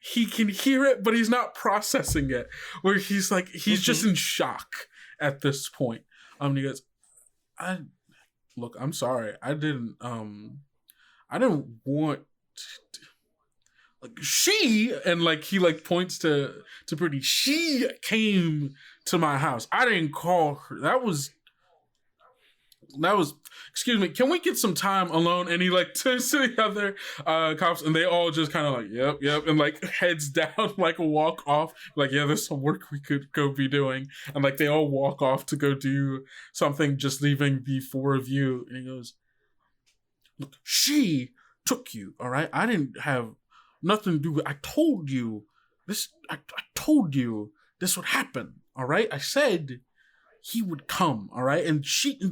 he can hear it, but he's not processing it. Where he's like he's just in shock at this point. He goes, look, I'm sorry, I didn't want. Like she, and like he like points to Brittany. She came to my house. I didn't call her. That was. Excuse me. Can we get some time alone? And he like turns to the other cops, and they all just kind of like, yep, and like heads down, like walk off. Like, yeah, there's some work we could go be doing, and like they all walk off to go do something, just leaving the four of you. And he goes, "Look, she took you. All right, I didn't have." Nothing to do with. I told you this. I told you this would happen. All right. I said he would come, all right? And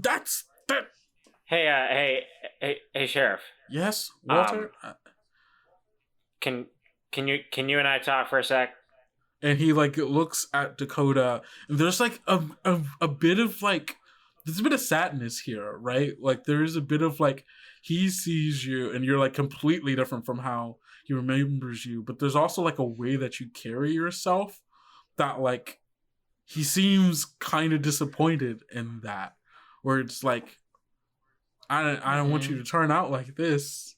that's that. Hey, Sheriff. Yes, Walter. Can you and I talk for a sec? And he like looks at Dakota, and there's like a bit of like there's a bit of sadness here, right? Like there is a bit of like he sees you, and you're like completely different from how he remembers you. But there's also like a way that you carry yourself that like he seems kind of disappointed in that, where it's like I don't want you to turn out like this.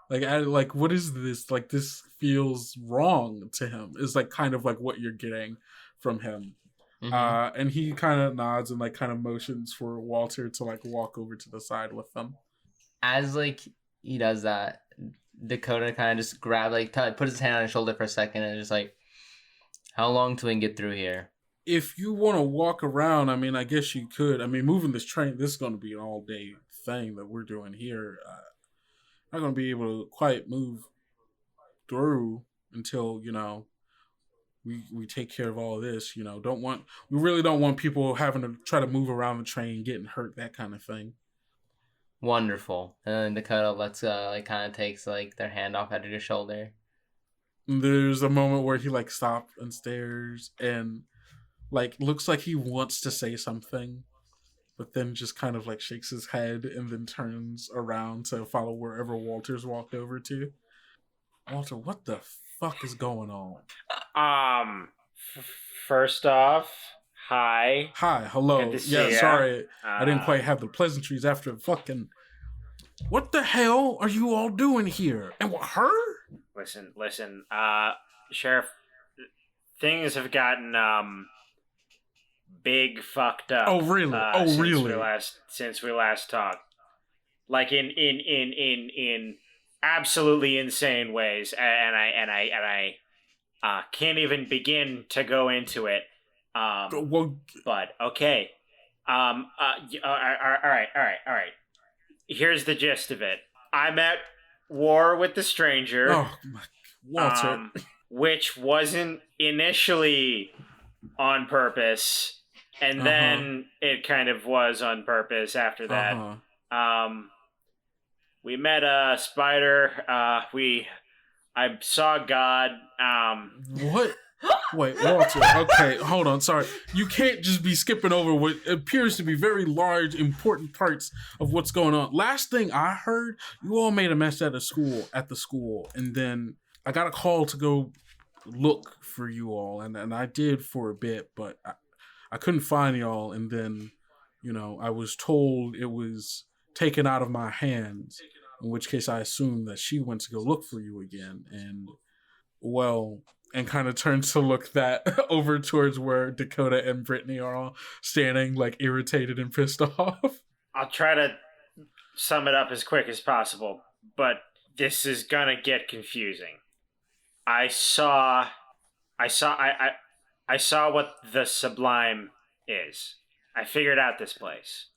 Like what is this? Like this feels wrong to him. Is like kind of like what you're getting from him. And he kind of nods and like kind of motions for Walter to like walk over to the side with them. As like he does that, Dakota kind of just put his hand on his shoulder for a second and just like, how long till we can get through here? If you want to walk around, I mean, I guess you could. I mean, moving this train, this is going to be an all day thing that we're doing here. Not going to be able to quite move through until, you know, we take care of all of this, you know. We really don't want people having to try to move around the train, getting hurt, that kind of thing. Wonderful. And then Dakota like kind of takes like their hand off out of your shoulder. There's a moment where he like stops and stares and like looks like he wants to say something, but then just kind of like shakes his head and then turns around to follow wherever Walter's walked over to. Walter, what the fuck is going on? First off, hi. Hi, hello. Good to see ya. Sorry, I didn't quite have the pleasantries after fucking. What the hell are you all doing here? And what, her? Listen. Sheriff, things have gotten big fucked up. Oh really? Since we last talked, like in absolutely insane ways, and I can't even begin to go into it. But okay. All right. Here's the gist of it. I'm at war with the stranger. Oh, Walter. Which wasn't initially on purpose, and then it kind of was on purpose after that. We met a spider. I saw God. What? Wait, Walter. Okay, hold on. Sorry. You can't just be skipping over what appears to be very large, important parts of what's going on. Last thing I heard, you all made a mess at the school, and then I got a call to go look for you all, and I did for a bit, but I couldn't find y'all, and then, you know, I was told it was taken out of my hands, in which case I assumed that she went to go look for you again, and, well, and kind of turns to look that over towards where Dakota and Brittany are all standing, like, irritated and pissed off. I'll try to sum it up as quick as possible, but this is gonna get confusing. I saw what the Sublime is. I figured out this place.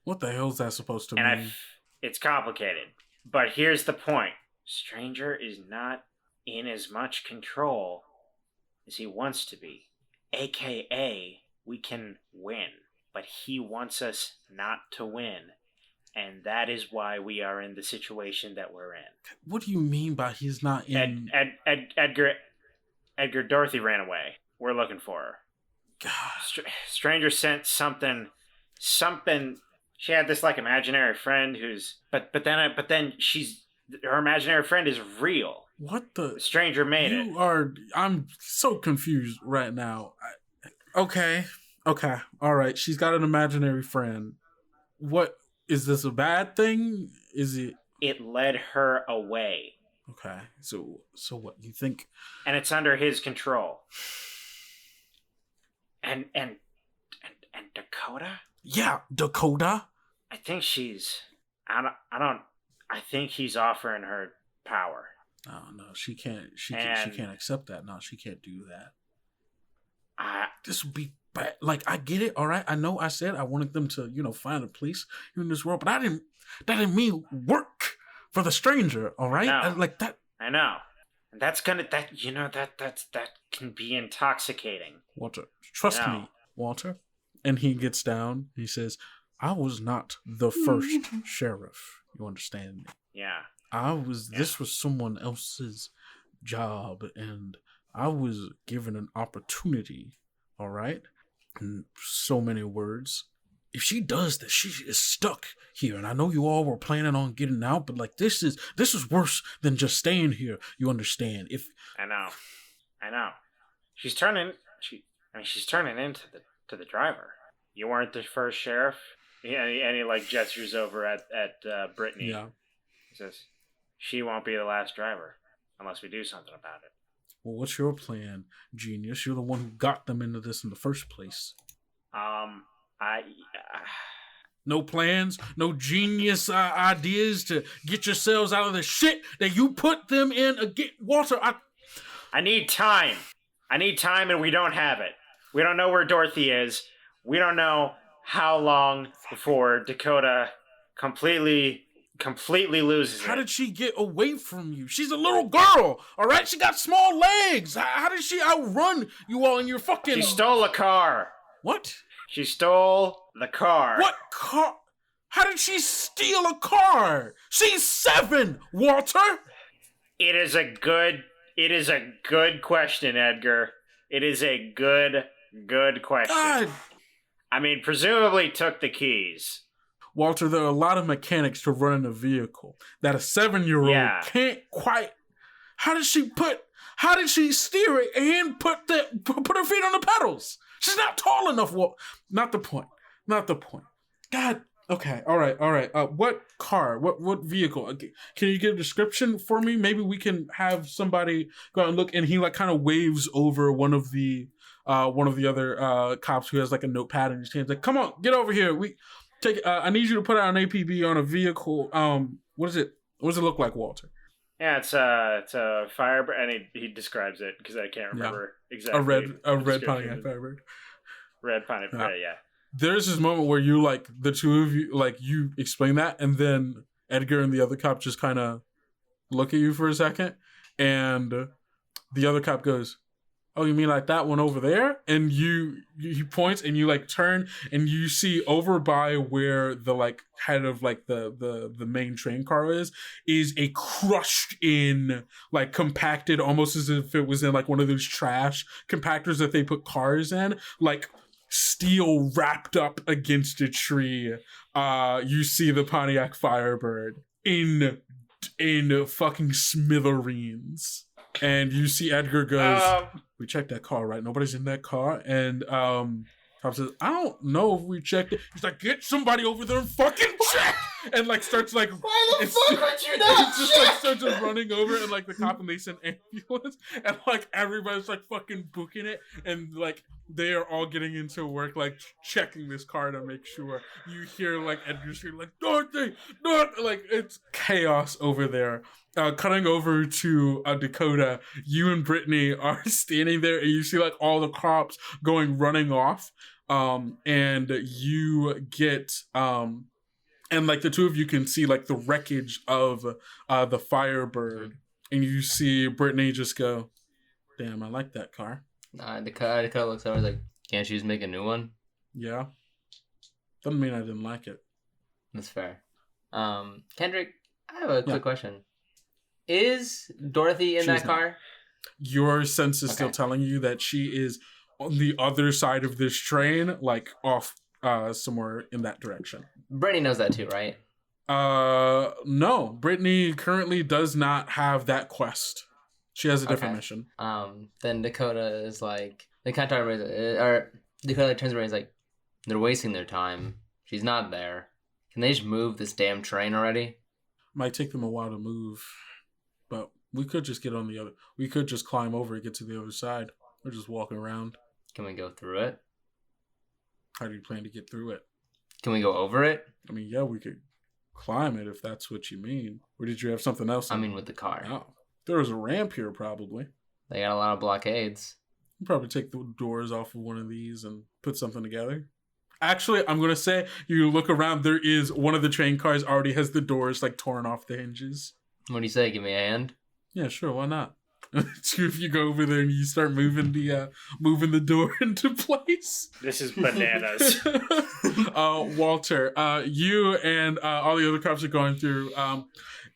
What the hell is that supposed to mean? It's complicated, but here's the point. Stranger is not in as much control as he wants to be. AKA, we can win, but he wants us not to win. And that is why we are in the situation that we're in. What do you mean by he's not in... Edgar, Dorothy ran away. We're looking for her. God. Stranger sent something. She had this like imaginary friend who's... But then her imaginary friend is real. What the... Stranger made it. I'm so confused right now. Okay. All right. She's got an imaginary friend. What... Is this a bad thing? Is it... It led her away. Okay. So what? You think... And it's under his control. And Dakota? Yeah, Dakota. I think she's... I think he's offering her power. Oh, no, she can't. She can't accept that. No, she can't do that. This would be bad. Like, I get it, all right? I know I said I wanted them to, you know, find a place in this world, but that didn't mean work for the stranger, all right? I know. And that can be intoxicating. Walter, trust me, Walter. And he gets down. He says, I was not the first sheriff. You understand me? Yeah. This was someone else's job, and I was given an opportunity, all right? In so many words. If she does this, she is stuck here, and I know you all were planning on getting out, but like this is worse than just staying here. You understand? I know. She's turning into the driver. You weren't the first sheriff. Yeah, and he like gestures over at Brittany. Yeah. He says, "She won't be the last driver unless we do something about it." Well, what's your plan, genius? You're the one who got them into this in the first place. No plans, no genius ideas to get yourselves out of the shit that you put them in again. Walter, I need time. And we don't have it. We don't know where Dorothy is. We don't know how long before Dakota completely loses it. How did she get away from you? She's a little girl, all right? She got small legs. How did she outrun you all in your fucking... She stole a car. What? She stole the car. What car? How did she steal a car? She's 7, Walter. It is a good question, Edgar. It is a good question. God. I mean, presumably took the keys. Walter, there are a lot of mechanics to running a vehicle that a 7-year-old can't quite. How did she steer it and put her feet on the pedals? She's not tall enough. Not the point. God. Okay. All right. What car? What vehicle? Can you get a description for me? Maybe we can have somebody go out and look. And he like kind of waves over one of the other cops who has like a notepad in his hands. Like, come on, get over here. I need you to put out an APB on a vehicle. What is it? What does it look like, Walter? Yeah, it's a Firebird, and he describes it because I can't remember exactly. A red Pontiac Firebird. Red Pontiac, yeah. There's this moment where you like the two of you like you explain that, and then Edgar and the other cop just kind of look at you for a second, and the other cop goes, "Oh, you mean like that one over there?" And he points, and you like turn, and you see over by where the like head of like the main train car is a crushed in, like compacted, almost as if it was in like one of those trash compactors that they put cars in, like steel wrapped up against a tree. You see the Pontiac Firebird in fucking smithereens. And you see Edgar goes, we checked that car, right? Nobody's in that car. And Tom says, I don't know if we checked it. He's like, get somebody over there and fucking check! And like starts like, why the fuck would you not just like starts just running over, and like the cop, and they send ambulance, and like everybody's like fucking booking it, and like they are all getting into work, like checking this car to make sure. You hear like Edgar scream like, Dorothy, like it's chaos over there. Cutting over to Dakota, you and Brittany are standing there, and you see like all the cops running off, and you get and like the two of you can see like the wreckage of the Firebird, and you see Brittany just go, damn, I like that car. Dakota looks over like, can't you just make a new one? Yeah. Doesn't mean I didn't like it. That's fair. Kendrick, I have a quick question. Is Dorothy in that car? Your sense is still telling you that she is on the other side of this train, like off somewhere in that direction. Brittany knows that too, right? No. Brittany currently does not have that quest. She has a different mission. Then Dakota is like, they kind of talk about it, or Dakota turns around and is like, they're wasting their time. She's not there. Can they just move this damn train already? Might take them a while to move, but we could just get on the other. We could just climb over and get to the other side. We're just walking around. Can we go through it? How do you plan to get through it? Can we go over it? I mean, yeah, we could climb it if that's what you mean. Or did you have something else? I mean, with the car. Oh, there was a ramp here, probably. They got a lot of blockades. You probably take the doors off of one of these and put something together. Actually, I'm going to say, you look around, there is one of the train cars already has the doors like torn off the hinges. What do you say? Give me a hand? Yeah, sure. Why not? If you go over there and you start moving the door into place. This is bananas. Walter, you and all the other cops are going through.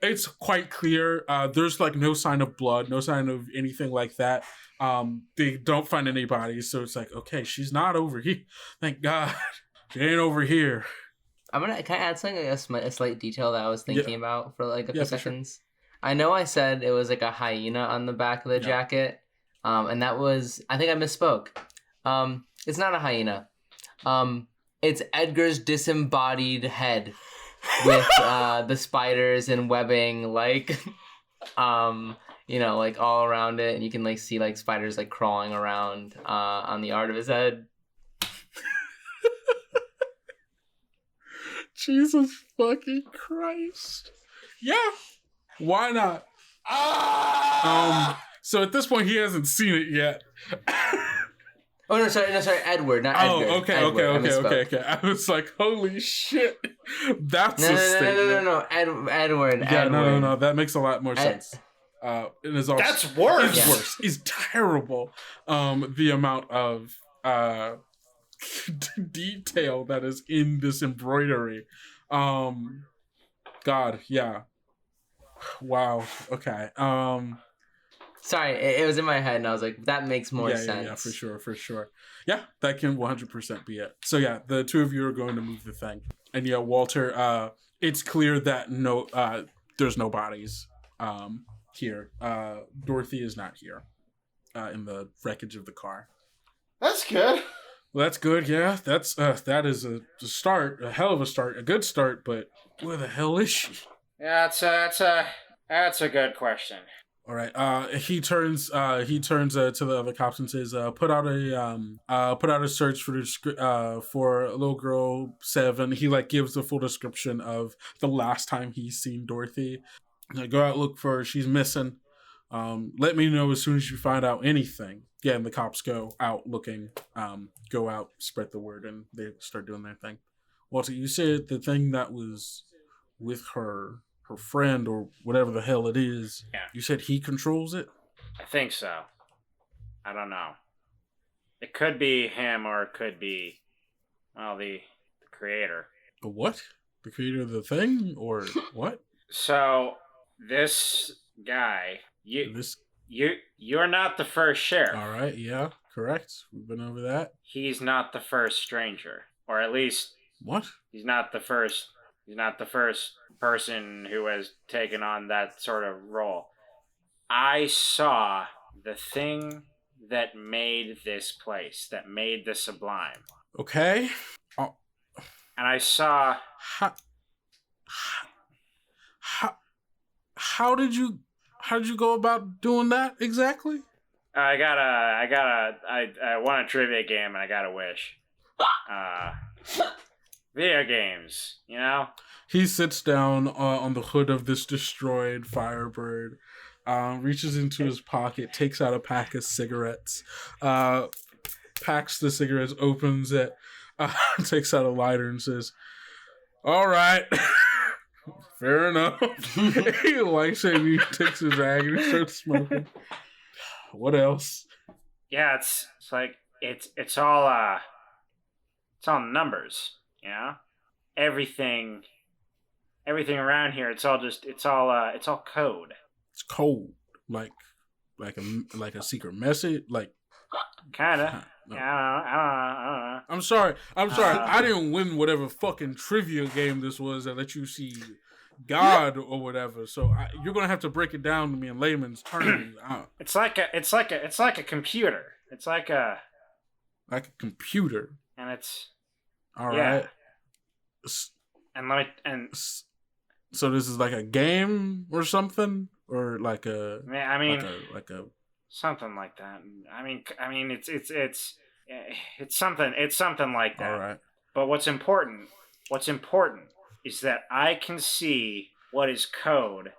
It's quite clear. There's like no sign of blood, no sign of anything like that. They don't find any bodies, so it's like, okay, she's not over here. Thank God, she ain't over here. Can I add something, a slight detail that I was thinking about for like a few seconds? Sure. I know I said it was like a hyena on the back of the jacket, and that was, I think I misspoke. It's not a hyena. It's Edgar's disembodied head with the spiders and webbing, like, like all around it, and you can like see like spiders like crawling around on the art of his head. Jesus fucking Christ! Yeah, why not? So at this point, he hasn't seen it yet. Oh no, sorry, Edward, not Edgar. Oh, okay. I was like, holy shit, that's statement. No, Edward. Yeah, Edward. No, that makes a lot more sense. It is also, that's worse. It's worse. It's terrible. The amount of detail that is in this embroidery. God, yeah. Wow. Okay. Sorry, it was in my head, and I was like, that makes more sense. Yeah, for sure. Yeah, that can 100% be it. So yeah, the two of you are going to move the thing. And yeah, Walter, it's clear that there's no bodies here. Dorothy is not here in the wreckage of the car. That's good. Well, that's good, yeah. That is a start, a hell of a start, a good start, but where the hell is she? Yeah, that's a good question. All right. He turns to the other cops and says, "Put out a search for a little girl 7." He like gives the full description of the last time he's seen Dorothy. Go out, look for her. She's missing. Let me know as soon as you find out anything. Yeah, and the cops go out looking. Go out, spread the word, and they start doing their thing. Walter, you said the thing that was with her friend or whatever the hell it is. Yeah. You said he controls it? I think so. I don't know. It could be him or it could be, well, the creator. The what? The creator of the thing or what? So this guy, you're not the first sheriff. All right. Yeah. Correct. We've been over that. He's not the first stranger, or at least what? He's not the first person who has taken on that sort of role. I saw the thing that made this place, that made the Sublime. Okay. And I saw... How did you go about doing that exactly? I won a trivia game and I got a wish. Video games, you know? He sits down on the hood of this destroyed Firebird, reaches into his pocket, takes out a pack of cigarettes, packs the cigarettes, opens it, takes out a lighter and says, "All right, fair enough." He lights it and he takes his rag and he starts smoking. What else? Yeah, it's like it's all numbers, you know? Everything around here, it's all code. It's code, like a secret message, like kinda. No. Yeah, I don't know. I'm sorry. I didn't win whatever fucking trivia game this was that let you see God or whatever. So you're gonna have to break it down to me in layman's terms. It's like a computer. It's like a computer, and it's all right. So this is like a game or something, or like a. I mean, like a something like that. I mean, it's something like that. All right. But what's important is that I can see what is code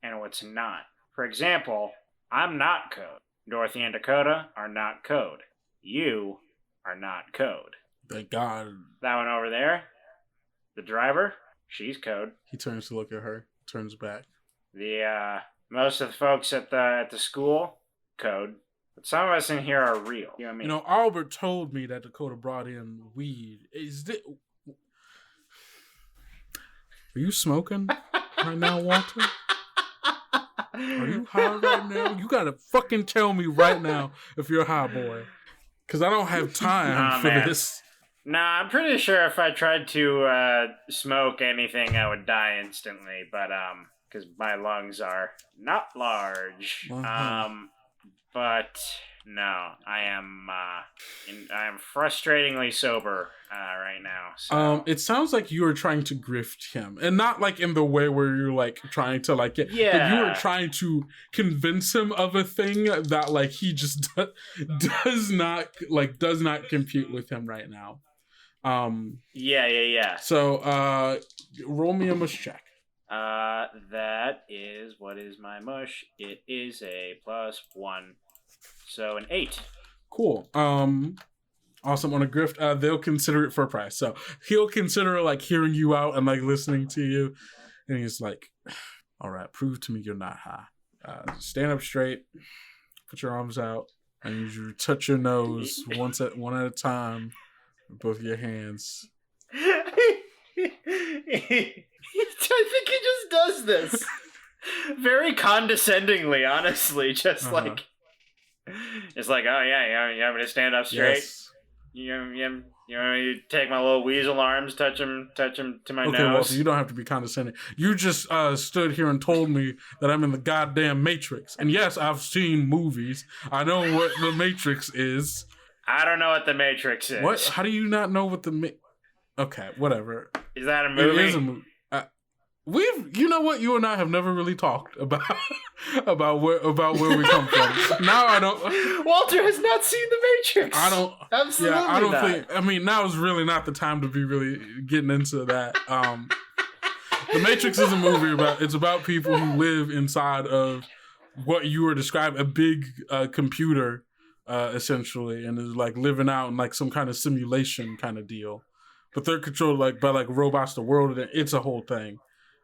and what's not. For example, I'm not code. Dorothy and Dakota are not code. You are not code. Thank God. That one over there, the driver, she's code. He turns to look at her, turns back. The most of the folks at the school code, but some of us in here are real. You know what I mean? You know, Albert told me that Dakota brought in weed. Are you smoking right now, Walter? Are you high right now? You gotta fucking tell me right now if you're high, boy. Because I don't have time for this. Nah, I'm pretty sure if I tried to smoke anything, I would die instantly. But because my lungs are not large. But no, I am frustratingly sober right now. So. It sounds like you were trying to grift him, and not like in the way where you're like trying to like get. Yeah. But you were trying to convince him of a thing that like he just does not compute with him right now. Yeah. So roll me a mush check. That is, what is my mush? It is a +1, so an 8. Cool. Awesome. On a grift, they'll consider it for a price. So he'll consider like hearing you out and like listening to you, and he's like, "All right, prove to me you're not high. Stand up straight, put your arms out, and you touch your nose one at a time with both your hands." I think he just does this very condescendingly, honestly. Just like, it's like, oh yeah, you want me to stand up straight? Yes. You take my little weasel arms, touch him to my nose. Well, so you don't have to be condescending. You just stood here and told me that I'm in the goddamn Matrix. And yes, I've seen movies. I know what the Matrix is. I don't know what the Matrix is. What? How do you not know what the Okay, whatever. Is that a movie? It is a movie. You know what? You and I have never really talked about where we come from. Now I don't. Walter has not seen the Matrix. I don't. Absolutely. Yeah, I don't think. I mean, now is really not the time to be really getting into that. The Matrix is a movie it's about people who live inside of what you were describing, a big computer, essentially, and is like living out in like some kind of simulation kind of deal. But they're controlled like by like robots. The world, it's a whole thing.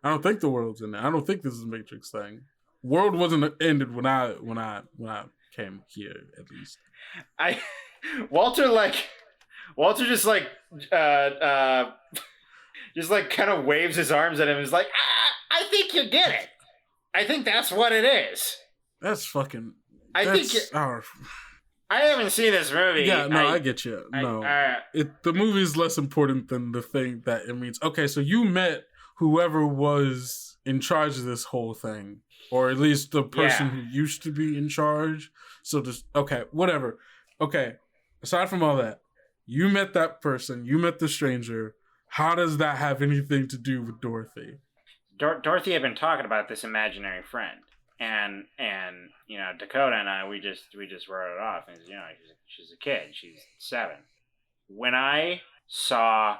I don't think the world's in there. I don't think this is a Matrix thing. World wasn't ended when I came here, at least. Walter just like kind of waves his arms at him and is like, I think you get it. I think that's what it is. That's fucking. I haven't seen this movie. Yeah, no, I get you. No, the movie is less important than the thing that it means. Okay, so you met whoever was in charge of this whole thing, or at least the person who used to be in charge. So just whatever. Okay, aside from all that, you met that person. You met the stranger. How does that have anything to do with Dorothy? Dorothy had been talking about this imaginary friend. And you know, Dakota and I, we just wrote it off. And you know, she's a kid. She's 7. When I saw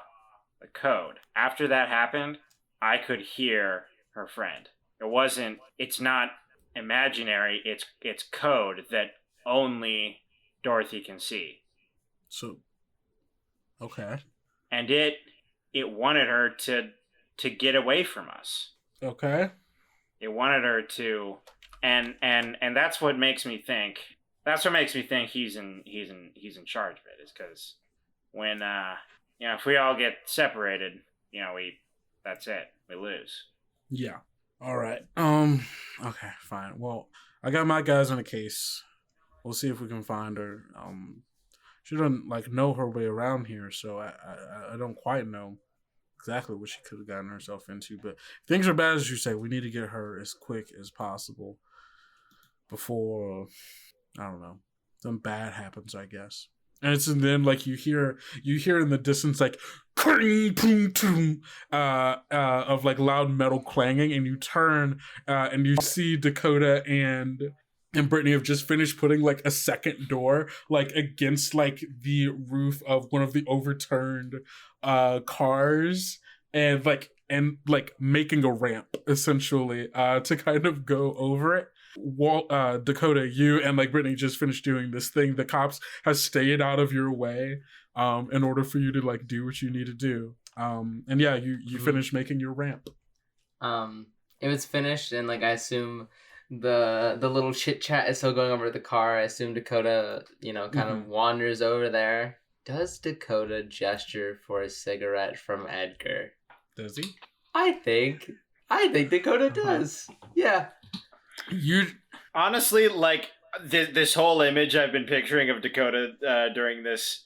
the code, after that happened, I could hear her friend. It's not imaginary. It's code that only Dorothy can see. So, okay. And it wanted her to get away from us. Okay. It wanted her to, and that's what makes me think. That's what makes me think he's in charge of it. Is because when if we all get separated, that's it. We lose. Yeah. All right. Okay. Fine. Well, I got my guys on the case. We'll see if we can find her. She doesn't know her way around here, so I don't quite know exactly what she could have gotten herself into. But if things are bad as you say, we need to get her as quick as possible before something bad happens, I guess. And then you hear in the distance cring, boom, boom, of loud metal clanging, and you turn and you see Dakota and Brittany have just finished putting a second door against the roof of one of the overturned cars, and making a ramp essentially to kind of go over it. Dakota, you and Brittany just finished doing this thing. The cops has stayed out of your way in order for you to do what you need to do. And yeah, you finished making your ramp. It was finished, and I assume the little chit chat is still going over at the car. I assume Dakota, kind of wanders over there. Does Dakota gesture for a cigarette from Edgar? Does he? I think Dakota does. Yeah. Honestly, like this whole image I've been picturing of Dakota during this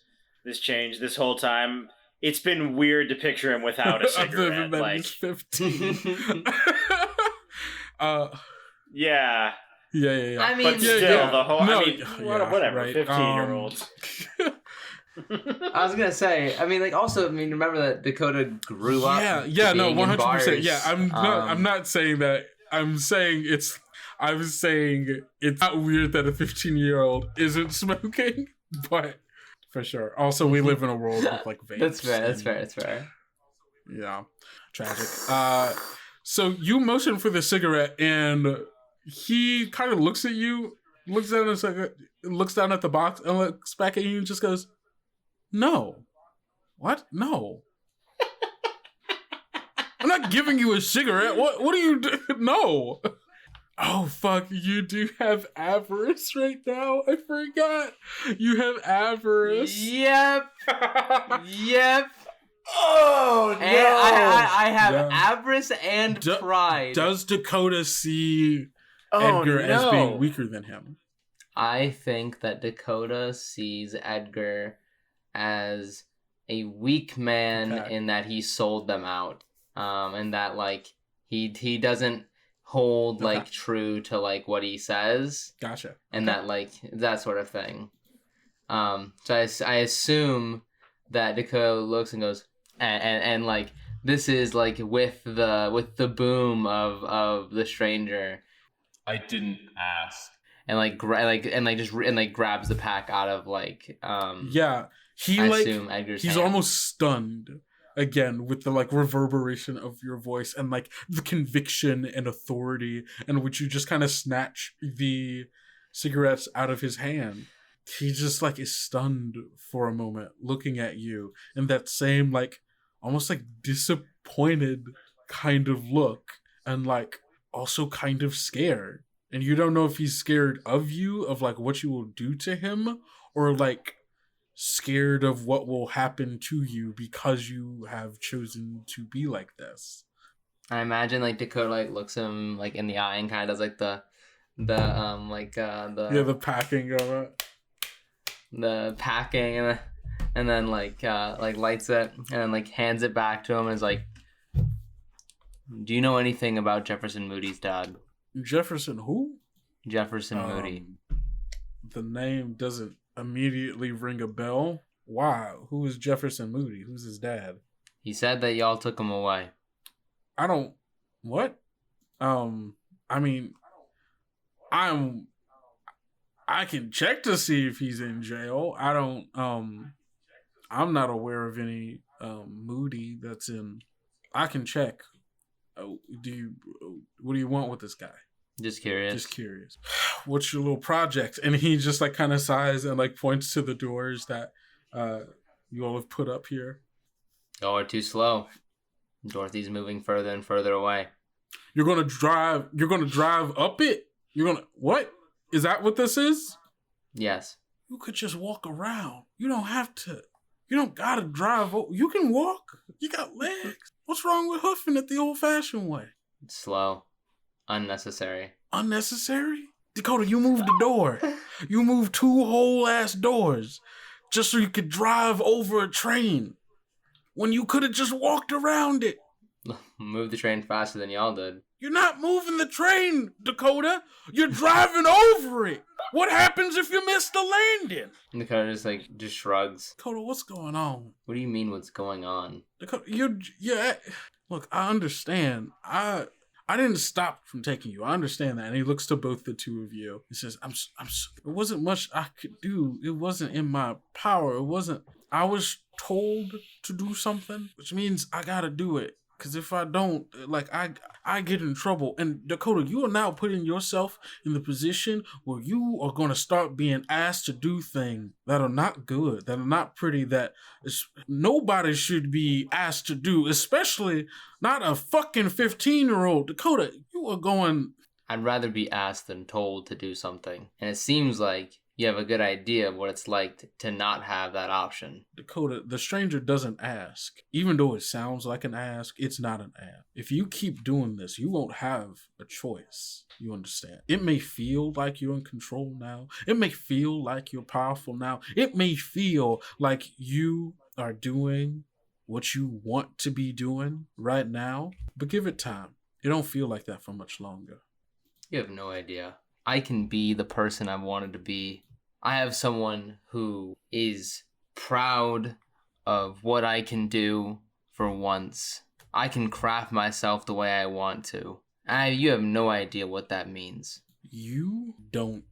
change this whole time. It's been weird to picture him without a cigarette. Like 15. Yeah. Yeah. I mean, but still, the whole. No, I mean, whatever. Right. 15-year-olds. I was gonna say. I mean, remember that Dakota grew up. Yeah. No, 100%. Yeah, I'm not saying that. I'm saying it's not weird that a 15-year-old isn't smoking, but for sure. Also, we live in a world with like vapes. That's fair. Yeah, tragic. So you motion for the cigarette, and he kind of looks at you, looks down at the box, and looks back at you, and just goes, "No, what? No, I'm not giving you a cigarette. What are you doing? No." Oh, fuck, you do have avarice right now? I forgot. You have avarice. Yep. Oh, no. And I have avarice and pride. Does Dakota see Edgar as being weaker than him? I think that Dakota sees Edgar as a weak man in that he sold them out. And that, like, he doesn't hold like true to like what he says. Gotcha. And that like that sort of thing. So I assume that Dakota looks and goes and like this is like with the boom of the stranger. I didn't ask. And grabs the pack out of like yeah. I assume Edgar's he's hand. almost stunned. Again, with the like reverberation of your voice and like the conviction and authority in which you just kind of snatch the cigarettes out of his hand. He just like is stunned for a moment looking at you in that same like almost like disappointed kind of look and like also kind of scared. And you don't know if he's scared of you, of like what you will do to him, or like scared of what will happen to you because you have chosen to be like this. I imagine like Dakota like looks him like in the eye and kind of does like the packing of it, the packing and then like lights it and then like hands it back to him and is like, do you know anything about Jefferson Moody's dad? Jefferson who? Jefferson Moody. The name doesn't immediately ring a bell. Why? Who is Jefferson Moody? Who's his dad? He said that y'all took him away. What? I mean, I can check to see if he's in jail. I'm not aware of any Moody that's in. I can check. What do you want with this guy? Just curious. What's your little project? And he just like kind of sighs and like points to the doors that you all have put up here. Y'all are too slow. Dorothy's moving further and further away. You're gonna drive up it? What? Is that what this is? Yes. You could just walk around. You don't have to. You don't gotta drive. You can walk. You got legs. What's wrong with hoofing it the old-fashioned way? It's slow. Unnecessary. Unnecessary? Dakota, you moved the door. You moved 2 whole ass doors just so you could drive over a train when you could have just walked around it. Move the train faster than y'all did. You're not moving the train, Dakota. You're driving over it. What happens if you miss the landing? Dakota just shrugs. Dakota, what's going on? What do you mean what's going on? Dakota, look, I understand. I didn't stop from taking you. I understand that. And he looks to both the two of you. He says, it wasn't much I could do. It wasn't in my power. I was told to do something, which means I gotta do it. Because if I don't, like, I get in trouble. And Dakota, you are now putting yourself in the position where you are going to start being asked to do things that are not good, that are not pretty, that nobody should be asked to do, especially not a fucking 15-year-old. Dakota, you are going... I'd rather be asked than told to do something. And it seems like you have a good idea of what it's like to not have that option. Dakota, the stranger doesn't ask. Even though it sounds like an ask, it's not an ask. If you keep doing this, you won't have a choice. You understand? It may feel like you're in control now. It may feel like you're powerful now. It may feel like you are doing what you want to be doing right now. But give it time. It don't feel like that for much longer. You have no idea. I can be the person I've wanted to be. I have someone who is proud of what I can do for once. I can craft myself the way I want to. You have no idea what that means. You don't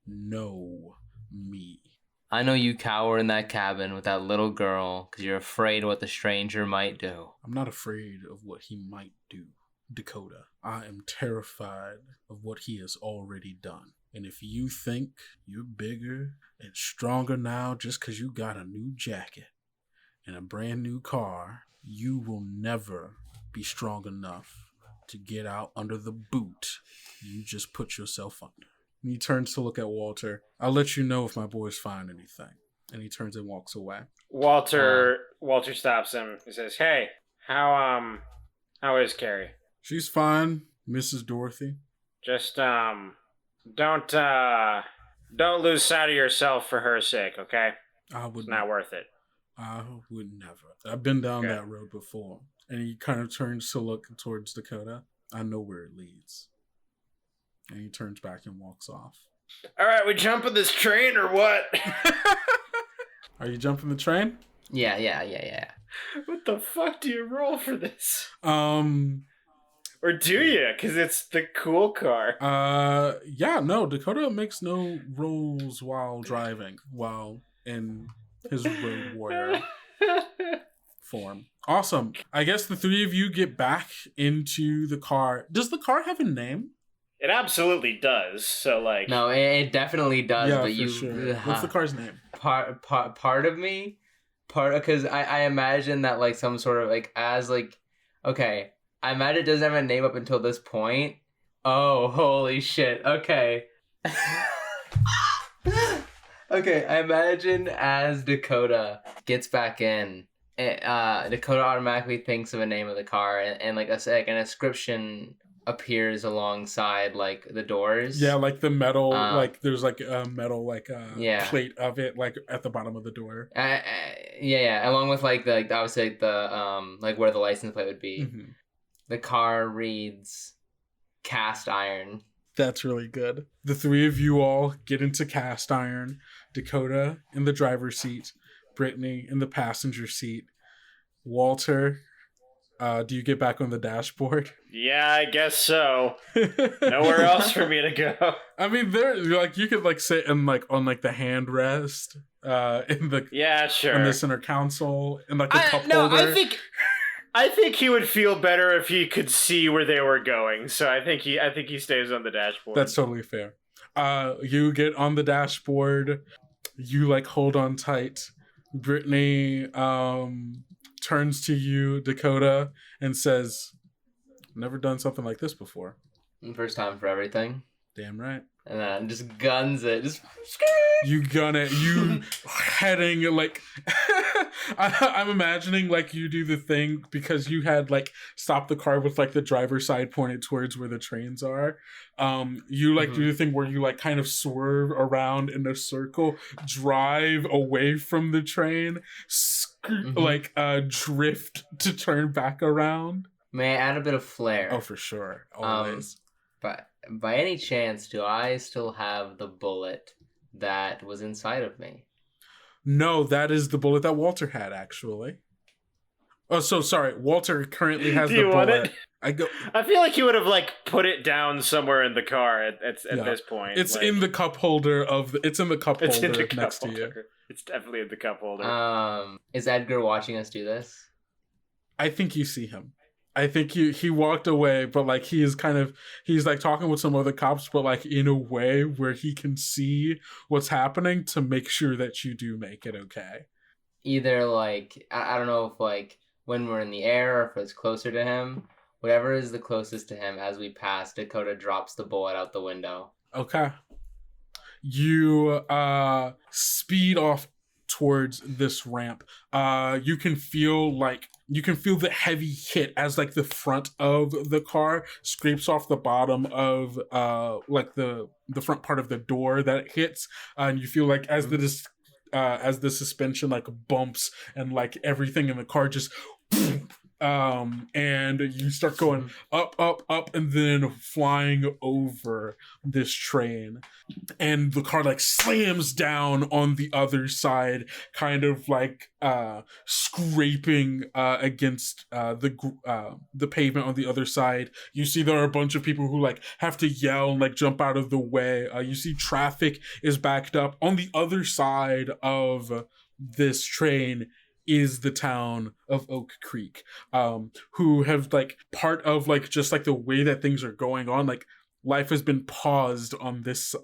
know me. I know you cower in that cabin with that little girl because you're afraid of what the stranger might do. I'm not afraid of what he might do, Dakota. I am terrified of what he has already done. And if you think you're bigger and stronger now just because you got a new jacket and a brand new car, you will never be strong enough to get out under the boot you just put yourself under. And he turns to look at Walter. I'll let you know if my boys find anything. And he turns and walks away. Walter stops him. He says, "Hey, how is Carrie?" She's fine, Mrs. Dorothy. Just don't lose sight of yourself for her sake, okay? It's not worth it. I would never. I've been down that road before. And he kind of turns to look towards Dakota. I know where it leads. And he turns back and walks off. All right, we jumping this train or what? Are you jumping the train? Yeah. What the fuck do you roll for this? Or do you? Because it's the cool car. Yeah, no. Dakota makes no rolls while driving, while in his road warrior form. Awesome. I guess the three of you get back into the car. Does the car have a name? It absolutely does. So, like... No, it definitely does. Yeah, but for you, sure. What's the car's name? Part of me, because I imagine that, like, some sort of, like, as, like, okay, I imagine it doesn't have a name up until this point. Oh, holy shit. Okay. Okay, I imagine as Dakota gets back in, Dakota automatically thinks of a name of the car, and like an inscription appears alongside like the doors. Yeah, like the metal, like there's like a metal plate of it like at the bottom of the door. Yeah, along with like the obviously like the like where the license plate would be. Mm-hmm. The car reads cast iron. That's really good. The three of you all get into cast iron. Dakota in the driver's seat, Brittany in the passenger seat. Walter, do you get back on the dashboard? Yeah, I guess so. Nowhere else for me to go. I mean, there like you could like sit and like on like the handrest, in the in the center console, and like the cup holder. I think he would feel better if he could see where they were going. So I think he stays on the dashboard. That's totally fair. You get on the dashboard. You like hold on tight. Brittany turns to you, Dakota, and says, "Never done something like this before. First time for everything." Damn right. And then just guns it. Just you gun it. You heading like I'm imagining like you do the thing because you had like stopped the car with like the driver's side pointed towards where the trains are. You like do the thing where you like kind of swerve around in a circle, drive away from the train, like drift to turn back around. May I add a bit of flair? Oh, for sure. Always. But by any chance, do I still have the bullet that was inside of me? No, that is the bullet that Walter had, actually. Oh, so sorry. Walter currently has the bullet. Want it? I feel like he would have like put it down somewhere in the car at this point. It's like, in the cup holder it's in the cup holder next to you. It's definitely in the cup holder. Is Edgar watching us do this? I think you see him. I think he walked away, but like he's like talking with some other cops, but like in a way where he can see what's happening to make sure that you do make it okay. Either like I don't know if like when we're in the air or if it's closer to him, Whatever is the closest to him, as we pass, Dakota drops the bullet out the window. Okay. You speed off towards this ramp. You can feel the heavy hit as like the front of the car scrapes off the bottom of like the front part of the door that it hits, and you feel like as the suspension like bumps and like everything in the car just and you start going up, and then flying over this train. And the car like slams down on the other side, kind of like scraping against the pavement on the other side. You see there are a bunch of people who like have to yell and like jump out of the way. You see traffic is backed up. On the other side of this train is the town of Oak Creek, who have like part of like just like the way that things are going on, like life has been paused on this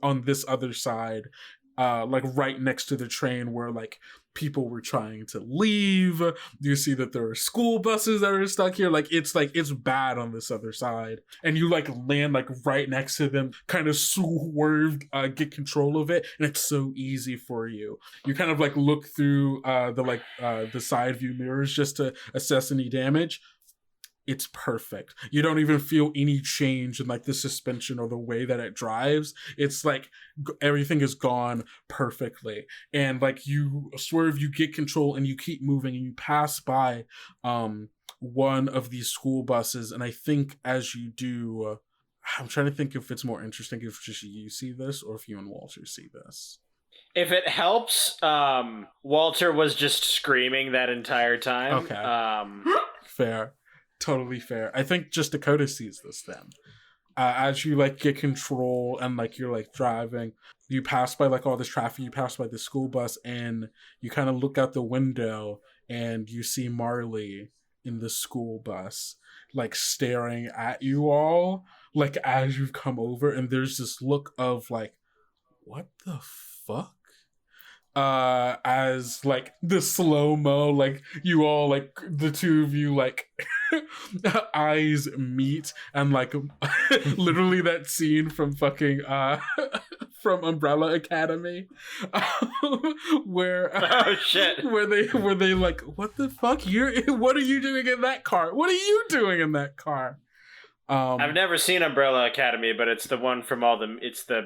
other side, like right next to the train where like people were trying to leave. You see that there are school buses that are stuck here. Like it's bad on this other side, and you like land like right next to them, kind of swerve, get control of it, and it's so easy for you. You kind of like look through the side view mirrors just to assess any damage. It's perfect. You don't even feel any change in like the suspension or the way that it drives. It's like everything is gone perfectly. And like you swerve, you get control, and you keep moving, and you pass by one of these school buses. And I think as you do, I'm trying to think if it's more interesting if just you see this or if you and Walter see this. If it helps, Walter was just screaming that entire time. Okay. Fair. Totally fair. I think just Dakota sees this then. As you like get control and like you're like driving, you pass by like all this traffic, you pass by the school bus, and you kind of look out the window and you see Marley in the school bus like staring at you all like as you've come over, and there's this look of like, what the fuck? As like the slow-mo, like you all like the two of you like eyes meet, and like literally that scene from fucking from Umbrella Academy where oh shit, where they like, what the fuck, what are you doing in that car? What are you doing in that car? I've never seen Umbrella Academy, but it's the one from it's the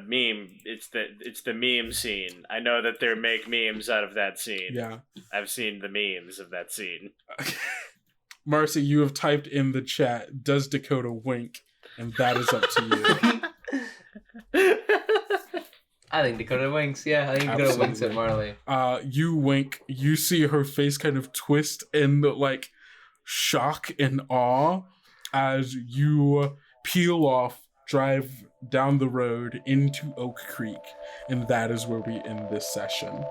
meme scene. I know that they make memes out of that scene. Yeah. I've seen the memes of that scene. Marcy, you have typed in the chat, does Dakota wink? And that is up to you. I think Dakota winks, yeah. I think Dakota winks at Marley. You wink, you see her face kind of twist in like shock and awe as you peel off, drive down the road into Oak Creek, and that is where we end this session.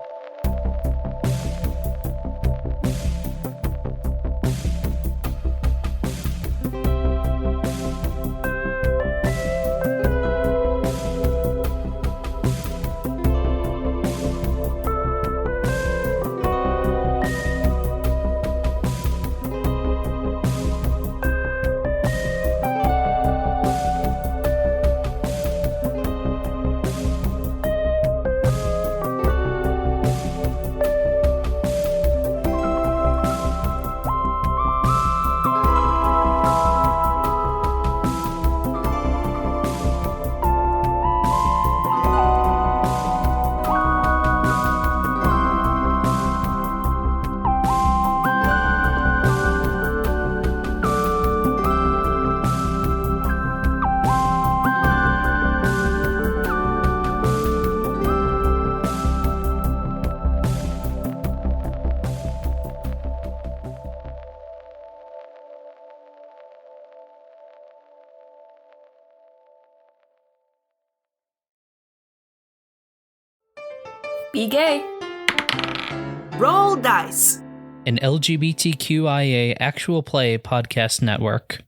Be gay. Roll dice. An LGBTQIA actual play podcast network.